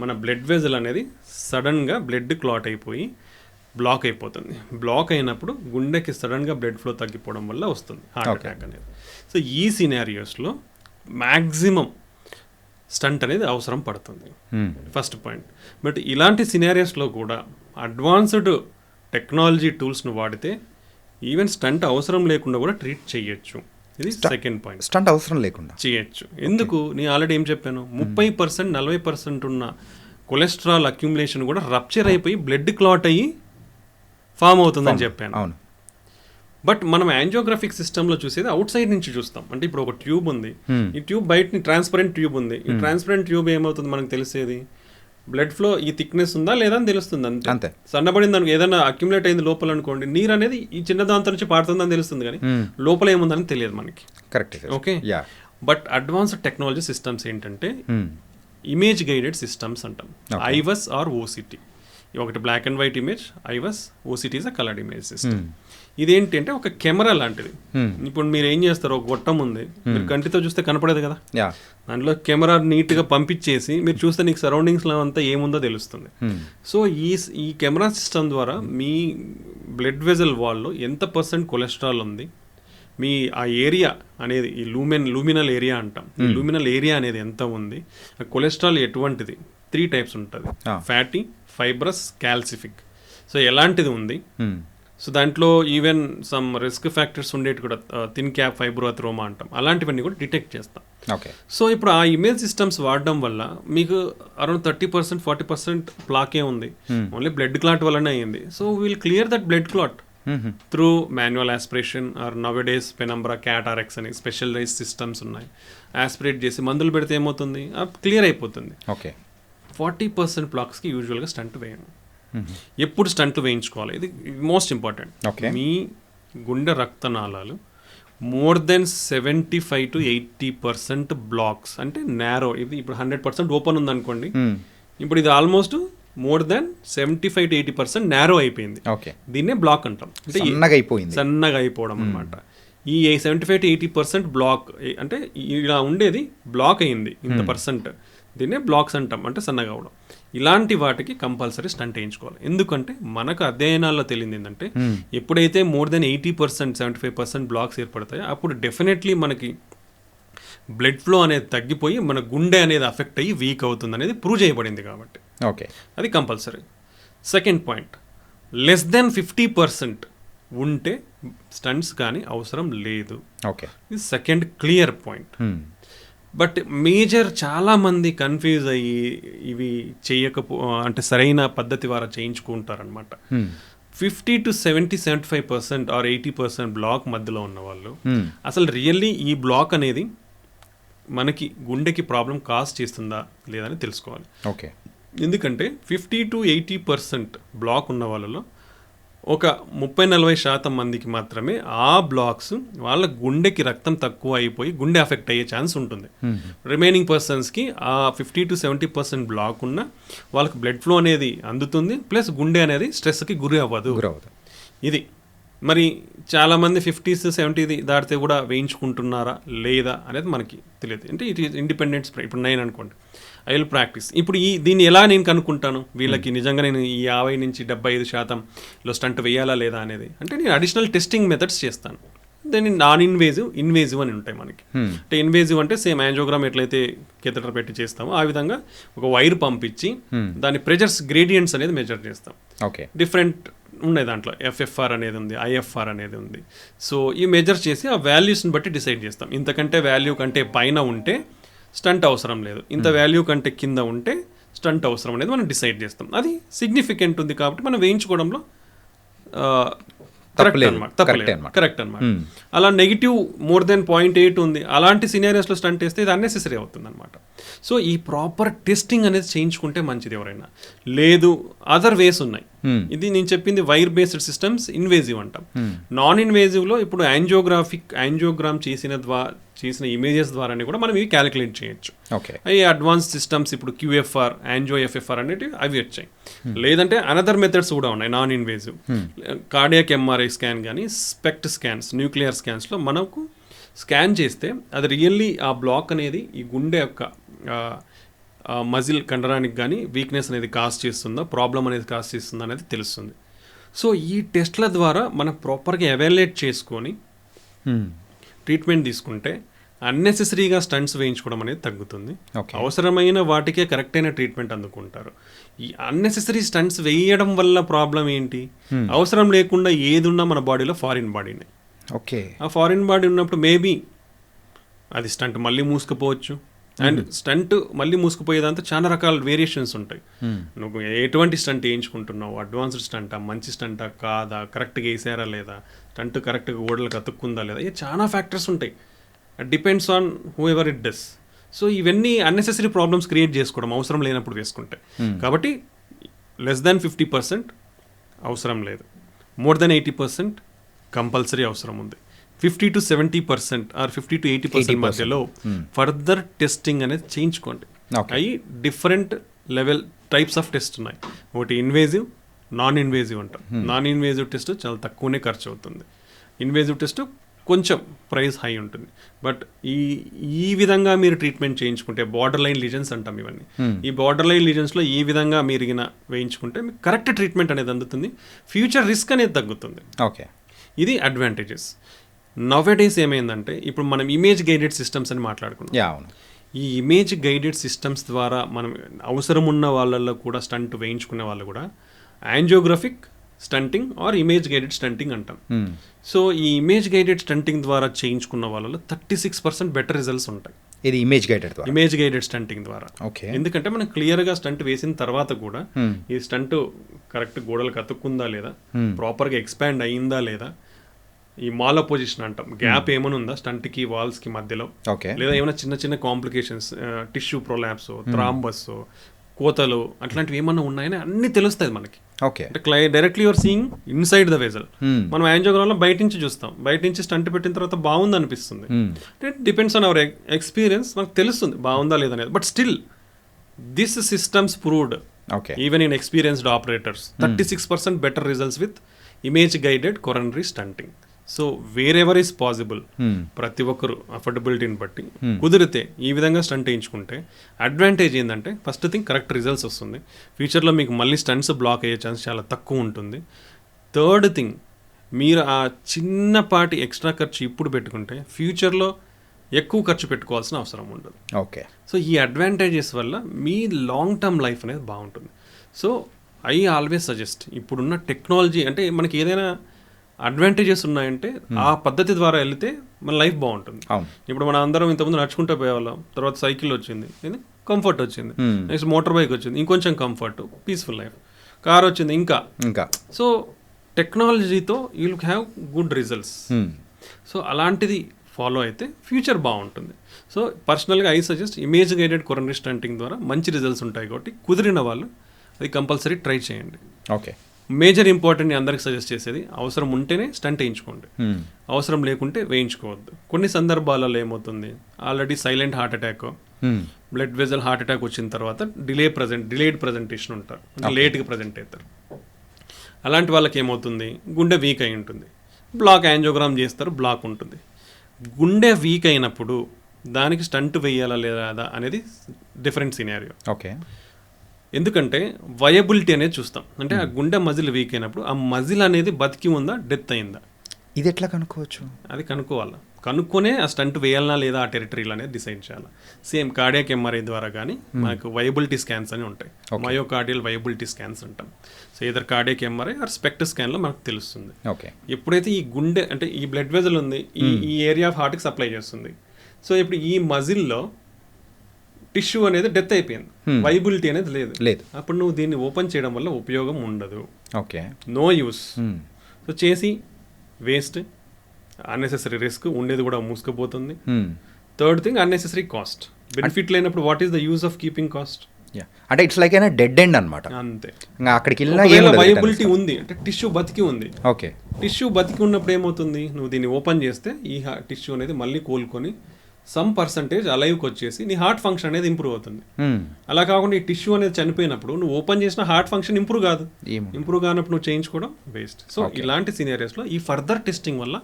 మన బ్లడ్ వెజల్ అనేది సడన్గా బ్లడ్ క్లాట్ అయిపోయి బ్లాక్ అయిపోతుంది. బ్లాక్ అయినప్పుడు గుండెకి సడన్గా బ్లడ్ ఫ్లో తగ్గిపోవడం వల్ల వస్తుంది హార్ట్ అటాక్ అనేది. సో ఈ సినారియోస్లో మ్యాక్సిమం స్టంట్ అనేది అవసరం పడుతుంది. First point. బట్ ఇలాంటి సినారియోస్లో కూడా అడ్వాన్స్డ్ టెక్నాలజీ టూల్స్ను వాడితే ఈవెన్ స్టంట్ అవసరం లేకుండా కూడా ట్రీట్ చేయొచ్చు. ఇది సెకండ్ పాయింట్. స్టంట్ అవసరం లేకుండా చేయొచ్చు. ఎందుకు? నేను ఆల్రెడీ ఏం చెప్పాను, 30% 40% ఉన్న కొలెస్ట్రాల్ అక్యుములేషన్ కూడా రప్చర్ అయిపోయి బ్లడ్ క్లాట్ అయ్యి ఫామ్ అవుతుందని చెప్పాను. అవును. బట్ మనం యాంజియోగ్రాఫిక్ సిస్టంలో చూసేది అవుట్ సైడ్ నుంచి చూస్తాం. అంటే ఇప్పుడు ఒక ట్యూబ్ ఉంది, ఈ ట్యూబ్ బయటని ట్రాన్స్పరెంట్ ట్యూబ్ ఉంది. ఈ ట్రాన్స్పరెంట్ ట్యూబ్ ఏమవుతుంది మనకు తెలిసేది, బ్లడ్ ఫ్లో ఈ థిక్నెస్ ఉందా లేదా అని తెలుస్తుంది. అంతే. సన్నబడింది అనుకో, ఏదైనా అక్యుములేట్ అయింది లోపల అనుకోండి, నీరు అనేది ఈ చిన్న దాంతో నుంచి పారుతుందని తెలుస్తుంది, కానీ లోపల ఏముందని తెలియదు మనకి. Correct. Okay. But advanced technology systems ఏంటంటే ఇమేజ్ గైడెడ్ సిస్టమ్స్ అంటాం. IVUS or OCT. ఒకటి black and white image, IVUS, OCT is a coloured image system. ఇదేంటి అంటే ఒక కెమెరా లాంటిది. ఇప్పుడు మీరు ఏం చేస్తారు, ఒక గొట్టం ఉంది, మీరు కంటితో చూస్తే కనపడదు కదా, దాంట్లో కెమెరా నీట్గా పంపించేసి మీరు చూస్తే నీకు సరౌండింగ్స్లో అంతా ఏముందో తెలుస్తుంది. సో ఈ కెమెరా సిస్టమ్ ద్వారా మీ బ్లడ్ వెజల్ వాల్లో ఎంత % కొలెస్ట్రాల్ ఉంది, మీ ఆ ఏరియా అనేది ఈ లూమినల్ ఏరియా అంటాం, ఈ లూమినల్ ఏరియా అనేది ఎంత ఉంది, ఆ కొలెస్ట్రాల్ ఎటువంటిది, 3 టైప్స్ ఉంటుంది, ఫ్యాటీ, ఫైబ్రస్, క్యాల్సిఫిక్. సో ఎలాంటిది ఉంది, సో దాంట్లో ఈవెన్ సమ్ రిస్క్ ఫ్యాక్టర్స్ ఉండేవి కూడా, థిన్ క్యాప్ ఫైబ్రోథ్రోమా అంటాం, అలాంటివన్నీ కూడా డిటెక్ట్ చేస్తాం. ఓకే. సో ఇప్పుడు ఆ ఇమేజ్ సిస్టమ్స్ వాడడం వల్ల మీకు అరౌండ్ 30% 40% ప్లాకే ఉంది, ఓన్లీ బ్లడ్ క్లాట్ వల్లనే అయింది. So will clear that blood clot through manual aspiration or nowadays Penumbra, CAT RX అని స్పెషలైజ్ సిస్టమ్స్ ఉన్నాయి. ఆస్పిరేట్ చేసి మందులు పెడితే ఏమవుతుంది, క్లియర్ అయిపోతుంది. ఓకే. 40% ప్లాక్స్కి యూజువల్గా స్టంట్ వేయండి. ఎప్పుడు స్టంట్ వేయించుకోవాలి, ఇది మోస్ట్ ఇంపార్టెంట్. మీ గుండె రక్తనాళాలు మోర్ దెన్ 75 to 80% బ్లాక్స్, అంటే నారో. ఇది ఇప్పుడు 100% ఓపెన్ ఉందనుకోండి, ఇప్పుడు ఇది almost more than 75 to 80% narrow అయిపోయింది. దీన్నే బ్లాక్ అంటాం, అంటే సన్నగా అయిపోవడం అనమాట. ఈ 75 to 80% బ్లాక్ అంటే ఇలా ఉండేది బ్లాక్ అయింది ఇంత %, దీన్నే బ్లాక్స్ అంటాం, అంటే సన్నగా అవడం. ఇలాంటి వాటికి కంపల్సరీ స్టంట్ వేయించుకోవాలి. ఎందుకంటే మనకు అధ్యయనాల్లో తెలియదు ఏంటంటే ఎప్పుడైతే మోర్ దెన్ 80% 75% బ్లాక్స్ ఏర్పడతాయో అప్పుడు డెఫినెట్లీ మనకి బ్లడ్ ఫ్లో అనేది తగ్గిపోయి మన గుండె అనేది అఫెక్ట్ అయ్యి వీక్ అవుతుంది అనేది ప్రూవ్ చేయబడింది కాబట్టి ఓకే, అది compulsory. Second point, less than 50% ఉంటే స్టంట్స్ కానీ అవసరం లేదు. ఓకే, ఇది second clear point. But major చాలామంది కన్ఫ్యూజ్ అయ్యి ఇవి అంటే సరైన పద్ధతి ద్వారా చేయించుకుంటారనమాట. 50 to 75% ఆర్ 80% బ్లాక్ మధ్యలో ఉన్న వాళ్ళు అసలు రియల్లీ ఈ బ్లాక్ అనేది మనకి గుండెకి ప్రాబ్లం కాజ్ చేస్తుందా లేదని తెలుసుకోవాలి. ఓకే, ఎందుకంటే 50 to 80% బ్లాక్ ఉన్న వాళ్ళలో ఒక 30-40% మందికి మాత్రమే ఆ బ్లాక్స్ వాళ్ళ గుండెకి రక్తం తక్కువ అయిపోయి గుండె అఫెక్ట్ అయ్యే ఛాన్స్ ఉంటుంది. రిమైనింగ్ పర్సన్స్కి ఆ 50 to 70% బ్లాక్ ఉన్న వాళ్ళకి బ్లడ్ ఫ్లో అనేది అందుతుంది, ప్లస్ గుండె అనేది స్ట్రెస్కి గురి అవ్వదు. ఇది మరి చాలామంది 50s 70 దాటితే కూడా వేయించుకుంటున్నారా లేదా అనేది మనకి తెలియదు. అంటే ఇట్ ఈస్ ఇండిపెండెంట్. ఇప్పుడు నేను అనుకోండి ఐ విల్ ప్రాక్టీస్. ఇప్పుడు దీన్ని ఎలా నేను కనుక్కుంటాను వీళ్ళకి నిజంగా నేను ఈ 50 నుంచి 75% స్టంట్ వేయాలా లేదా అనేది? అంటే నేను అడిషనల్ టెస్టింగ్ మెథడ్స్ చేస్తాను. దాన్ని నాన్ ఇన్వేజివ్ అని ఉంటాయి మనకి. అంటే ఇన్వేజివ్ అంటే సేమ్ యాంజియోగ్రామ్ ఎట్లయితే కెథెటర్ పెట్టి చేస్తామో ఆ విధంగా ఒక వైర్ పంపించి దాని ప్రెషర్స్ గ్రేడియంట్స్ అనేది మెజర్ చేస్తాం. ఓకే, డిఫరెంట్ ఉన్నాయి దాంట్లో. FFR అనేది ఉంది, IFR అనేది ఉంది. సో ఈ మెజర్ చేసి ఆ వాల్యూస్ని బట్టి డిసైడ్ చేస్తాం. ఇంతకంటే వాల్యూ కంటే పైన ఉంటే స్టంట్ అవసరం లేదు, ఇంత వాల్యూ కంటే కింద ఉంటే స్టంట్ అవసరం అనేది మనం డిసైడ్ చేస్తాం. అది సిగ్నిఫికెంట్ ఉంది కాబట్టి మనం వేయించుకోవడంలో కరెక్ట్ అనమాట. అలా నెగిటివ్ మోర్ దెన్ 0.8 ఉంది, అలాంటి సినారియోస్లో స్టంట్ వేస్తే ఇది అన్నెసెసరీ అవుతుంది అనమాట. సో ఈ ప్రాపర్ టెస్టింగ్ అనేది చేయించుకుంటే మంచిది. ఎవరైనా లేదు అదర్ వేస్ ఉన్నాయి. ఇది నేను చెప్పింది వైర్ బేస్డ్ సిస్టమ్స్ ఇన్వేజివ్ అంటాం. నాన్ ఇన్వేజివ్లో ఇప్పుడు యాంజియోగ్రామ్ చేసిన ఇమేజెస్ ద్వారానే కూడా మనం ఇవి క్యాలిక్యులేట్ చేయొచ్చు. ఈ అడ్వాన్స్ సిస్టమ్స్ ఇప్పుడు QFR, FFR అనేవి అవి వచ్చాయి. లేదంటే అనదర్ మెథడ్స్ కూడా ఉన్నాయి non invasive. Cardiac MRI scan కానీ స్పెక్ట్ స్కాన్స్, న్యూక్లియర్ స్కాన్స్లో మనకు స్కాన్ చేస్తే అది రియల్లీ ఆ బ్లాక్ అనేది ఈ గుండె యొక్క మజిల్ కండరానికి కానీ వీక్నెస్ అనేది కాజ్ చేస్తుందా, ప్రాబ్లం అనేది కాజ్ చేస్తుందా అనేది తెలుస్తుంది. సో ఈ టెస్ట్ల ద్వారా మనం ప్రాపర్గా ఎవాల్యుయేట్ చేసుకొని ట్రీట్మెంట్ తీసుకుంటే అన్నెసెసరీగా స్టంట్స్ వేయించుకోవడం అనేది తగ్గుతుంది. అవసరమైన వాటికే కరెక్ట్ అయిన ట్రీట్మెంట్ అందుకుంటారు. ఈ అన్నెసెసరీ స్టంట్స్ వేయడం వల్ల ప్రాబ్లం ఏంటి? అవసరం లేకుండా ఏది ఉన్నా మన బాడీలో ఫారిన్ బాడీనే. ఓకే, ఆ ఫారిన్ బాడీ ఉన్నప్పుడు మేబీ అది స్టంట్ మళ్ళీ మూసుకుపోవచ్చు. అండ్ స్టంట్ మళ్ళీ మూసుకుపోయేదంతా చాలా రకాల వేరియేషన్స్ ఉంటాయి. నువ్వు ఎటువంటి స్టంట్ వేయించుకుంటున్నావు, అడ్వాన్స్డ్ స్టంటా, మంచి స్టంటా కాదా, కరెక్ట్గా వేసారా లేదా, స్టంట్ కరెక్ట్గా ఓడలకు అతుక్కుందా లేదా, ఇది చాలా ఫ్యాక్టర్స్ ఉంటాయి. Depends on who ever it does. So ఇవన్నీ అన్నెసెసరీ ప్రాబ్లమ్స్ క్రియేట్ చేసుకోవడం అవసరం లేనప్పుడు వేసుకుంటే. కాబట్టి లెస్ దాన్ 50% అవసరం లేదు, మోర్ దెన్ 80% కంపల్సరీ అవసరం ఉంది. 50 to 70% ఆర్ 50 to 80% మధ్యలో ఫర్దర్ టెస్టింగ్ అనేది చేయించుకోండి. అవి different level types of test ఉన్నాయి. ఒకటి ఇన్వేజివ్, నాన్ ఇన్వేజివ్ అంటాం. నాన్ ఇన్వేజివ్ టెస్ట్ చాలా తక్కువనే ఖర్చు అవుతుంది. ఇన్వేజివ్ టెస్ట్ కొంచెం ప్రైస్ హై ఉంటుంది. బట్ ఈ విధంగా మీరు ట్రీట్మెంట్ చేయించుకుంటే బార్డర్ లైన్ లీజన్స్ అంటాం ఇవన్నీ. ఈ బార్డర్ లైన్ లీజన్స్లో ఈ విధంగా మీరు వేయించుకుంటే మీకు కరెక్ట్ ట్రీట్మెంట్ అనేది అందుతుంది, ఫ్యూచర్ రిస్క్ అనేది తగ్గుతుంది. ఓకే, ఇది అడ్వాంటేజెస్. నౌవేడేస్ ఏమైందంటే ఇప్పుడు మనం ఇమేజ్ గైడెడ్ సిస్టమ్స్ అని మాట్లాడుకున్నాం. ఈ ఇమేజ్ గైడెడ్ సిస్టమ్స్ ద్వారా మనం అవసరం ఉన్న వాళ్ళల్లో కూడా స్టంట్ వేయించుకునే వాళ్ళు కూడా angiographic stenting or image guided stenting అంటాం. సో ఈ ఇమేజ్ గైడెడ్ స్టంటింగ్ ద్వారా చేయించుకున్న వాళ్ళలో 36% బెటర్ రిజల్ట్స్ ఉంటాయి. ఇది ఇమేజ్ గైడెడ్ స్టంటింగ్ ద్వారా. ఎందుకంటే మనం క్లియర్గా స్టంట్ వేసిన తర్వాత కూడా ఈ స్టంట్ కరెక్ట్ గోడలకు అతుక్కుందా లేదా, ప్రాపర్గా ఎక్స్పాండ్ అయ్యిందా లేదా, ఈ మాల పొజిషన్ అంటాం, గ్యాప్ ఏమైనా ఉందా స్టంట్కి వాల్స్కి మధ్యలో, లేదా ఏమైనా చిన్న చిన్న కాంప్లికేషన్స్, టిష్యూ ప్రొలాప్స్, థ్రాంబస్, కోతలు అట్లాంటివి ఏమన్నా ఉన్నాయని అన్ని తెలుస్తుంది మనకి. అంటే directly your seeing inside the vessel. మనం యాంజియోగ్రామ్లో బయట నుంచి చూస్తాం, బయట నుంచి స్టంట్ పెట్టిన తర్వాత బాగుంది అనిపిస్తుంది. డిపెండ్స్ ఆన్ అవర్ ఎక్స్పీరియన్స్, మనకు తెలుస్తుంది బాగుందా లేదనేది. But still this systems proved even in experienced operators 36% better results with image guided coronary stunting. So wherever is possible ప్రతి ఒక్కరు అఫోర్డబిలిటీని బట్టి కుదిరితే ఈ విధంగా స్టంట్ వేయించుకుంటే అడ్వాంటేజ్ ఏంటంటే ఫస్ట్ థింగ్ కరెక్ట్ రిజల్ట్స్ వస్తుంది. ఫ్యూచర్లో మీకు మళ్ళీ స్టంట్స్ బ్లాక్ అయ్యే ఛాన్స్ చాలా తక్కువ ఉంటుంది. థర్డ్ థింగ్, మీరు ఆ చిన్నపాటి ఎక్స్ట్రా ఖర్చు ఇప్పుడు పెట్టుకుంటే ఫ్యూచర్లో ఎక్కువ ఖర్చు పెట్టుకోవాల్సిన అవసరం ఉండదు. ఓకే. సో ఈ అడ్వాంటేజెస్ వల్ల మీ లాంగ్ టర్మ్ లైఫ్ అనేది బాగుంటుంది. సో ఐ ఆల్వేస్ సజెస్ట్ ఇప్పుడున్న టెక్నాలజీ అంటే మనకి ఏదైనా అడ్వాంటేజెస్ ఉన్నాయంటే ఆ పద్ధతి ద్వారా వెళితే మన లైఫ్ బాగుంటుంది. ఇప్పుడు మనం అందరం ఇంతకుముందు నడుచుకుంటూ పోయేవాళ్ళం, తర్వాత సైకిల్ వచ్చింది, కంఫర్ట్ వచ్చింది, నెక్స్ట్ మోటార్ బైక్ వచ్చింది, ఇంకొంచెం కంఫర్ట్, పీస్ఫుల్ లైఫ్, కార్ వచ్చింది, ఇంకా సో టెక్నాలజీతో you will have good results. So అలాంటిది ఫాలో అయితే ఫ్యూచర్ బాగుంటుంది. సో పర్సనల్గా I suggest image guided coronary stunting ద్వారా మంచి రిజల్ట్స్ ఉంటాయి కాబట్టి కుదిరిన వాళ్ళు అది కంపల్సరీ ట్రై చేయండి. ఓకే. మేజర్ ఇంపార్టెంట్ అందరికి సజెస్ట్ చేసేది అవసరం ఉంటేనే స్టంట్ వేయించుకోండి, అవసరం లేకుంటే వేయించుకోవద్దు. కొన్ని సందర్భాలలో ఏమవుతుంది, already silent heart attack, blood vessel heart attack వచ్చిన తర్వాత డిలేడ్ ప్రజెంటేషన్ ఉంటారు, లేట్గా ప్రజెంట్ అవుతారు. అలాంటి వాళ్ళకి ఏమవుతుంది, గుండె వీక్ అయి ఉంటుంది, బ్లాక్ యాంజియోగ్రామ్ చేస్తారు, బ్లాక్ ఉంటుంది. గుండె వీక్ అయినప్పుడు దానికి స్టంట్ వేయాలా లేదా అనేది డిఫరెంట్ సినారియో. ఓకే. ఎందుకంటే వయబిలిటీ అనేది చూస్తాం. అంటే ఆ గుండె మజిల్ వీక్ అయినప్పుడు ఆ మజిల్ అనేది బతికి ఉందా, డెత్ అయిందా, ఇది ఎట్లా కనుక్కోవచ్చు? అది కనుక్కోవాలి. కనుక్కొనే ఆ స్టంట్ వేయాలనా లేదా ఆ టెరిటరీలో అనేది డిసైడ్ చేయాలి. సేమ్ కార్డియాక్ ఎంఆర్ఐ ద్వారా కానీ మనకు వయబిలిటీ స్కాన్స్ అని ఉంటాయి, మయోకార్డియల్ వయబిలిటీ స్కాన్స్ అంటాం. So either cardiac MRI or SPECT స్కాన్లో మనకు తెలుస్తుంది. ఓకే. ఎప్పుడైతే ఈ గుండె అంటే ఈ బ్లడ్ వెజల్ ఉంది, ఈ ఏరియా ఆఫ్ హార్ట్కి సప్లై చేస్తుంది. సో ఇప్పుడు ఈ మజిల్లో టిష్యూ అనేది డెత్ అయిపోయింది, వైబిలిటీ అనేది లేదు. అప్పుడు నువ్వు దీన్ని ఓపెన్ చేయడం వల్ల ఉపయోగం ఉండదు. ఓకే. No use. సో చేసి వేస్ట్, అన్నెసెసరీ రిస్క్, ఉండేది కూడా మూసుకుపోతుంది. Third thing unnecessary cost. Benefit లేనప్పుడు what is the use of keeping cost? అంటే ఇట్స్ లైక్ అయినా డెడ్ ఎండ్ అనమాట. అంతే. అక్కడికి వైబిలిటీ ఉంది అంటే టిష్యూ బతికి ఉంది. ఓకే. టిష్యూ బతికి ఉన్నప్పుడు ఏమవుతుంది, నువ్వు దీన్ని ఓపెన్ చేస్తే ఈ టిష్యూ అనేది మళ్ళీ కోలుకొని సమ్ పర్సంటేజ్ అలైవ్కి వచ్చేసి నీ హార్ట్ ఫంక్షన్ అనేది ఇంప్రూవ్ అవుతుంది. అలా కాకుండా ఈ టిష్యూ అనేది చనిపోయినప్పుడు నువ్వు ఓపెన్ చేసిన హార్ట్ ఫంక్షన్ ఇంప్రూవ్ కాదు. ఇంప్రూవ్ కానప్పుడు నువ్వు చేయించుకోవడం వేస్ట్. సో ఇలాంటి సినారియోస్లో ఈ ఫర్దర్ టెస్టింగ్ వల్ల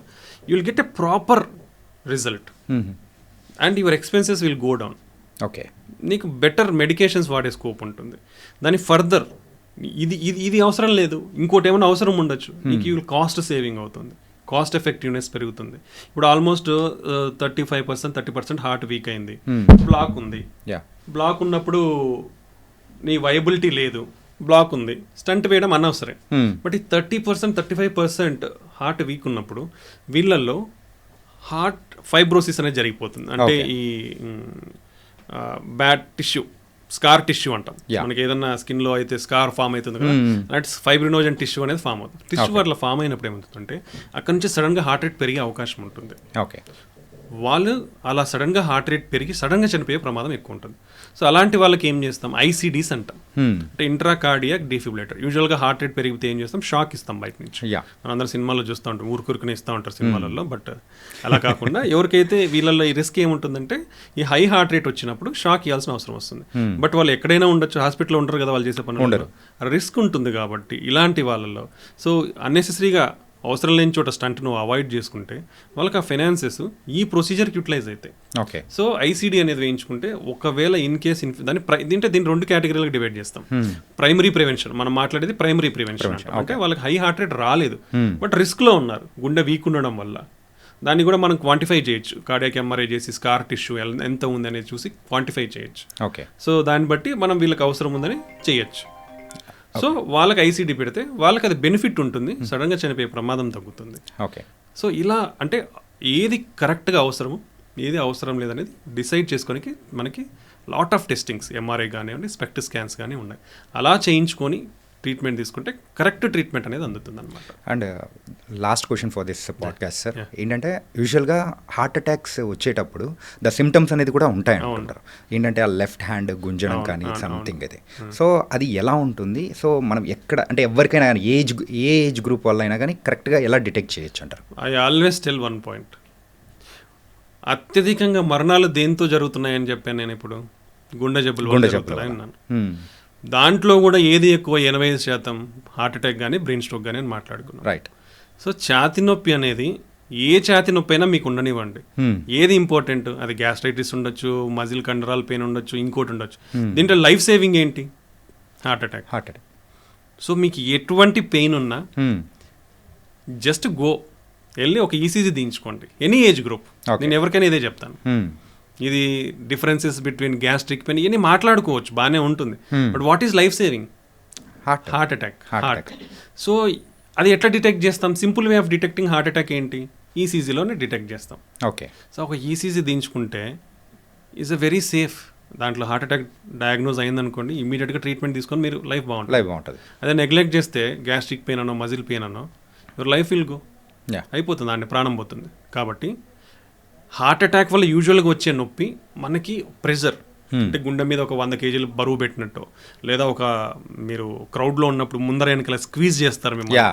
you will get a proper result and your expenses will go down. Okay. నీకు బెటర్ మెడికేషన్స్ వాడే స్కోప్ ఉంటుంది. దాని ఫర్దర్ ఇది అవసరం లేదు, ఇంకోటి ఏమైనా అవసరం ఉండొచ్చు, నీకు ఈ కాస్ట్ సేవింగ్ అవుతుంది, కాస్ట్ ఎఫెక్టివ్నెస్ పెరుగుతుంది. ఇప్పుడు ఆల్మోస్ట్ 35%, 30% హార్ట్ వీక్ అయింది, బ్లాక్ ఉంది. బ్లాక్ ఉన్నప్పుడు నీ వయబిలిటీ లేదు, బ్లాక్ ఉంది, స్టంట్ వేయడం అనవసరం. బట్ ఈ 30%, 35% హార్ట్ వీక్ ఉన్నప్పుడు వీళ్ళల్లో హార్ట్ ఫైబ్రోసిస్ అనేది జరిగిపోతుంది. అంటే ఈ బ్యాడ్ టిష్యూ, స్కార్ టిష్యూ అంటాం. మనకి ఏదన్నా స్కిన్ లో అయితే స్కార్ ఫామ్ అవుతుంది కదా, అలాంటి ఫైబ్రినోజన్ టిష్యూ అనేది ఫామ్ అవుతుంది. టిష్యూ అట్లా ఫామ్ అయినప్పుడు ఏమవుతుందంటే అక్కడ నుంచి సడన్ గా హార్ట్ రేట్ పెరిగే అవకాశం ఉంటుంది. ఓకే. వాళ్ళు అలా సడన్ గా హార్ట్ రేట్ పెరిగి సడన్ గా చనిపోయే ప్రమాదం ఎక్కువ ఉంటుంది. సో అలాంటి వాళ్ళకి ఏం చేస్తాం, ఐసీడీస్ అంటాం, అంటే ఇంట్రా కార్డియాక్ డిఫిబ్రిలేటర్. యూజువల్ గా హార్ట్ రేట్ పెరిగితే ఏం చేస్తాం, షాక్ ఇస్తాం బయట నుంచి. మనందరం సినిమాలో చూస్తూ ఉంటాం, ఊరుకురుకునే ఇస్తూ ఉంటారు సినిమాలలో. బట్ అలా కాకుండా ఎవరికైతే వీళ్ళల్లో ఈ రిస్క్ ఏముంటుందంటే ఈ హై హార్ట్ రేట్ వచ్చినప్పుడు షాక్ ఇవ్వాల్సిన అవసరం వస్తుంది. బట్ వాళ్ళు ఎక్కడైనా ఉండొచ్చు, హాస్పిటల్లో ఉంటారు కదా, వాళ్ళు చేసే పనులు రిస్క్ ఉంటుంది. కాబట్టి ఇలాంటి వాళ్ళలో సో అన్నెసెసరీగా అవసరం లేని చోట స్టంట్ నువ్వు అవాయిడ్ చేసుకుంటే వాళ్ళకి ఆ ఫైనాన్సెస్ ఈ ప్రొసీజర్కి యూటిలైజ్ అవుతాయి. ఓకే. సో ఐసీడీ అనేది వేయించుకుంటే ఒకవేళ ఇన్ కేస్ దీన్ని 2 కేటగిరీలకు డివైడ్ చేస్తాం. ప్రైమరీ ప్రివెన్షన్, మనం మాట్లాడేది ప్రైమరీ ప్రివెన్షన్ అంటే వాళ్ళకి హై హార్ట్ రేట్ రాలేదు బట్ రిస్క్లో ఉన్నారు, గుండె వీక్ ఉండడం వల్ల. దాన్ని కూడా మనం క్వాంటిఫై చేయొచ్చు, కార్డియాక్ ఎంఆర్ఐ చేసి స్కార్ టిష్యూ ఎంత ఉంది అనేది చూసి క్వాంటిఫై చేయొచ్చు. ఓకే. సో దాన్ని బట్టి మనం వీళ్ళకి అవసరం ఉందని చేయొచ్చు. సో వాళ్ళకి ఐసీడీ పెడితే వాళ్ళకి అది బెనిఫిట్ ఉంటుంది, సడన్గా చనిపోయే ప్రమాదం తగ్గుతుంది. ఓకే. సో ఇలా అంటే ఏది కరెక్ట్గా అవసరము, ఏది అవసరం లేదనేది డిసైడ్ చేసుకోనికి మనకి లాట్ ఆఫ్ టెస్టింగ్స్, ఎంఆర్ఐ కానివ్వండి, స్పెక్ట్ స్కాన్స్ కానీ ఉన్నాయి. అలా చేయించుకొని ట్రీట్మెంట్ తీసుకుంటే కరెక్ట్ ట్రీట్మెంట్ అనేది అందుతుంది అనమాట. And last question for this podcast sir, ఏంటంటే యూజువల్గా హార్ట్ అటాక్స్ వచ్చేటప్పుడు ద సిమ్టమ్స్ అనేది కూడా ఉంటాయి అనుకుంటారు. ఏంటంటే ఆ లెఫ్ట్ హ్యాండ్ గుంజడం కానీ సంథింగ్ అది. సో అది ఎలా ఉంటుంది? సో మనం ఎక్కడ అంటే ఎవరికైనా కానీ ఏ ఏజ్ గ్రూప్ వల్ల అయినా కానీ కరెక్ట్గా ఎలా డిటెక్ట్ చేయొచ్చు అంటారు? I always tell one point, అత్యధికంగా మరణాలు దేంతో జరుగుతున్నాయని చెప్పాను నేను. ఇప్పుడు గుండె జబ్బులు అన్నాను. దాంట్లో కూడా ఏది ఎక్కువ, 85% హార్ట్ అటాక్ కానీ బ్రెయిన్ స్ట్రోక్ కానీ అని మాట్లాడుకున్నాం. రైట్. సో ఛాతీ నొప్పి అనేది ఏ ఛాతి నొప్పి అయినా మీకు ఉండనివ్వండి. ఏది ఇంపార్టెంట్, అది గ్యాస్ట్రైటిస్ ఉండొచ్చు, మజిల్ కండరాల పెయిన్ ఉండొచ్చు, ఇంకోటి ఉండొచ్చు. దీంట్లో లైఫ్ సేవింగ్ ఏంటి? Heart attack. సో మీకు ఎటువంటి పెయిన్ ఉన్నా జస్ట్ గో, వెళ్ళి ఒక ఈసీజీ తీయించుకోండి. ఎనీ ఏజ్ గ్రూప్, నేను ఎవరికైనా ఇదే చెప్తాను. ఇది డిఫరెన్సెస్ బిట్వీన్ గ్యాస్ట్రిక్ పెయిన్ ఇవన్నీ మాట్లాడుకోవచ్చు, బాగానే ఉంటుంది. But what is life saving? Heart attack. So అది ఎట్లా డిటెక్ట్ చేస్తాం? Simple way of detecting heart attack ఏంటి? ఈసీజీలోనే డిటెక్ట్ చేస్తాం. ఓకే. సో ఒక ఈసీజీ దించుకుంటే ఈజ్ అ వెరీ సేఫ్. దాంట్లో హార్ట్ అటాక్ డయాగ్నోజ్ అయిందనుకోండి, ఇమీడియట్గా ట్రీట్మెంట్ తీసుకొని మీరు లైఫ్ బాగుంటుంది. అదే నెగ్లెక్ట్ చేస్తే గ్యాస్ట్రిక్ పెయిన్ అనో మజిల్ పెయిన్ అనో యువర్ లైఫ్ విల్ గో, అయిపోతుంది, దాన్ని ప్రాణం పోతుంది. కాబట్టి హార్ట్ అటాక్ వల్ల యూజువల్గా వచ్చే నొప్పి మనకి ప్రెషర్, అంటే గుండె మీద ఒక 100 kg బరువు పెట్టినట్టు, లేదా ఒక మీరు క్రౌడ్లో ఉన్నప్పుడు ముందర వెనకాల స్క్వీజ్ చేస్తారు మిమ్మల్ని,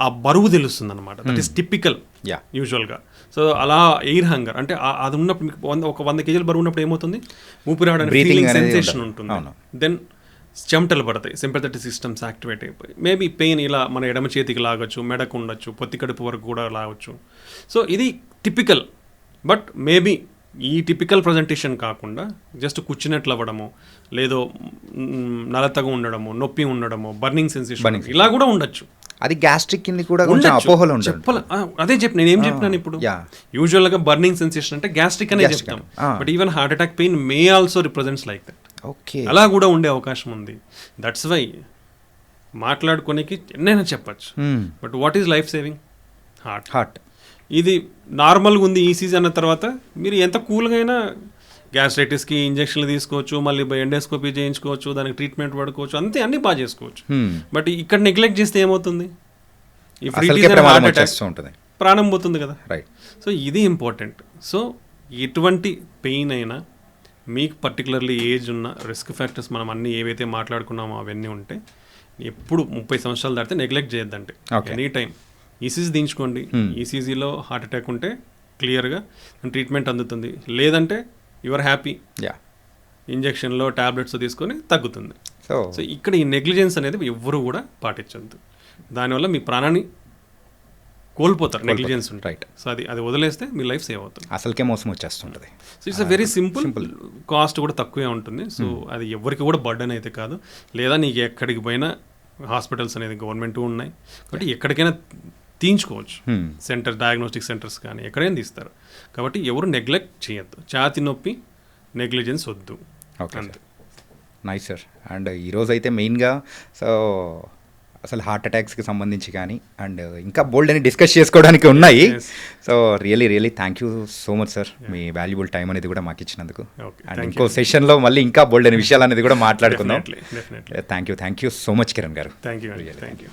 ఆ బరువు తెలుస్తుంది అనమాట. దట్ ఈస్ టిపికల్ యూజువల్గా. సో అలా ఎయిర్ హంగర్ అంటే అది ఉన్నప్పుడు మీకు ఒక 100 kg బరువు ఉన్నప్పుడు ఏమవుతుంది? ఊపిరాడని ఫీలింగ్ సెన్సేషన్ ఉంటుంది. దెన్ చెమటలు పడతాయి, సింపథెటిక్ సిస్టమ్స్ యాక్టివేట్ అయిపోయి మేబీ పెయిన్ ఇలా మన ఎడమ చేతికి లాగొచ్చు, మెడకు ఉండొచ్చు, పొత్తి కడుపు వరకు కూడా లాగొచ్చు. సో ఇది టిపికల్. బట్ మేబీ ఈ టిపికల్ ప్రజెంటేషన్ కాకుండా జస్ట్ కూర్చున్నట్లు అవ్వడము, లేదో నలతగా ఉండడము, నొప్పి ఉండడము, బర్నింగ్ సెన్సేషన్ ఇలా కూడా ఉండొచ్చు. అది గ్యాస్ట్రిక్ కింద కూడా కొంచెం అపోహలు చెప్పాలి. అదే నేను ఏం చెప్పినాను ఇప్పుడు, యూజువల్గా బర్నింగ్ సెన్సేషన్ అంటే గ్యాస్ట్రిక్ అనే చెప్తాం. But even heart attack pain may also represents like that. Okay, అలా కూడా ఉండే అవకాశం ఉంది. దట్స్ వై మాట్లాడుకోనికి ఎన్నైనా చెప్పచ్చు. But what is life saving? Heart. ఇది నార్మల్గా ఉంది ఈసీజీ అన్న తర్వాత మీరు ఎంత కూల్గా అయినా గ్యాస్ట్రైటిస్కి ఇంజక్షన్లు తీసుకోవచ్చు, మళ్ళీ ఎండోస్కోపీ చేయించుకోవచ్చు, దానికి ట్రీట్మెంట్ పడుకోవచ్చు, అంతే అన్నీ బాగా చేసుకోవచ్చు. బట్ ఇక్కడ నెగ్లెక్ట్ చేస్తే ఏమవుతుంది? ప్రాణం పోతుంది కదా. రైట్. సో ఇది ఇంపార్టెంట్. సో ఎటువంటి పెయిన్ అయినా మీకు పర్టికులర్లీ ఏజ్ ఉన్న రిస్క్ ఫ్యాక్టర్స్ మనం అన్నీ ఏవైతే మాట్లాడుకున్నామో అవన్నీ ఉంటే ఎప్పుడు 30 సంవత్సరాలు దాటితే నెగ్లెక్ట్ చేయొద్దంటే ఎనీ టైం ఈసీజీ దించుకోండి. ఈసీజీలో హార్ట్ అటాక్ ఉంటే క్లియర్గా ట్రీట్మెంట్ అందుతుంది, లేదంటే యువర్ హ్యాపీ, ఇంజక్షన్లో ట్యాబ్లెట్స్ తీసుకొని తగ్గుతుంది. సో ఇక్కడ ఈ నెగ్లిజెన్స్ అనేది ఎవ్వరూ కూడా పాటించద్దు. దానివల్ల మీ ప్రాణాన్ని కోల్పోతారు, నెగ్లిజెన్స్ ఉంటుంది. రైట్. సో అది వదిలేస్తే మీ లైఫ్ సేవ్ అవుతుంది. అసలుకే మోసం వచ్చేస్తుంటుంది. So it's a very simple, cost కూడా తక్కువే ఉంటుంది. సో అది ఎవరికి కూడా బర్డెన్ అయితే కాదు. లేదా నీకు ఎక్కడికి పోయినా హాస్పిటల్స్ అనేది గవర్నమెంట్ ఉన్నాయి కాబట్టి ఎక్కడికైనా తీయించుకోవచ్చు. సెంటర్, డయాగ్నోస్టిక్ సెంటర్స్ కానీ ఎక్కడైనా తీస్తారు. కాబట్టి ఎవరు నెగ్లెక్ట్ చేయొద్దు. ఛాతి నొప్పి, నెగ్లిజెన్స్ వద్దు. Okay, nice sir. అండ్ ఈరోజు అయితే మెయిన్గా సో అసలు హార్ట్ అటాక్స్కి సంబంధించి కానీ అండ్ ఇంకా బోల్డ్ అని డిస్కస్ చేసుకోవడానికి ఉన్నాయి. So really thank you so much sir, me valuable time అనేది కూడా మాకు ఇచ్చినందుకు. అండ్ ఇంకో సెషన్లో మళ్ళీ ఇంకా బోల్డ్ అని విషయాలు అనేది కూడా మాట్లాడుకుందాం. Thank you so much Kiran గారు. Thank you.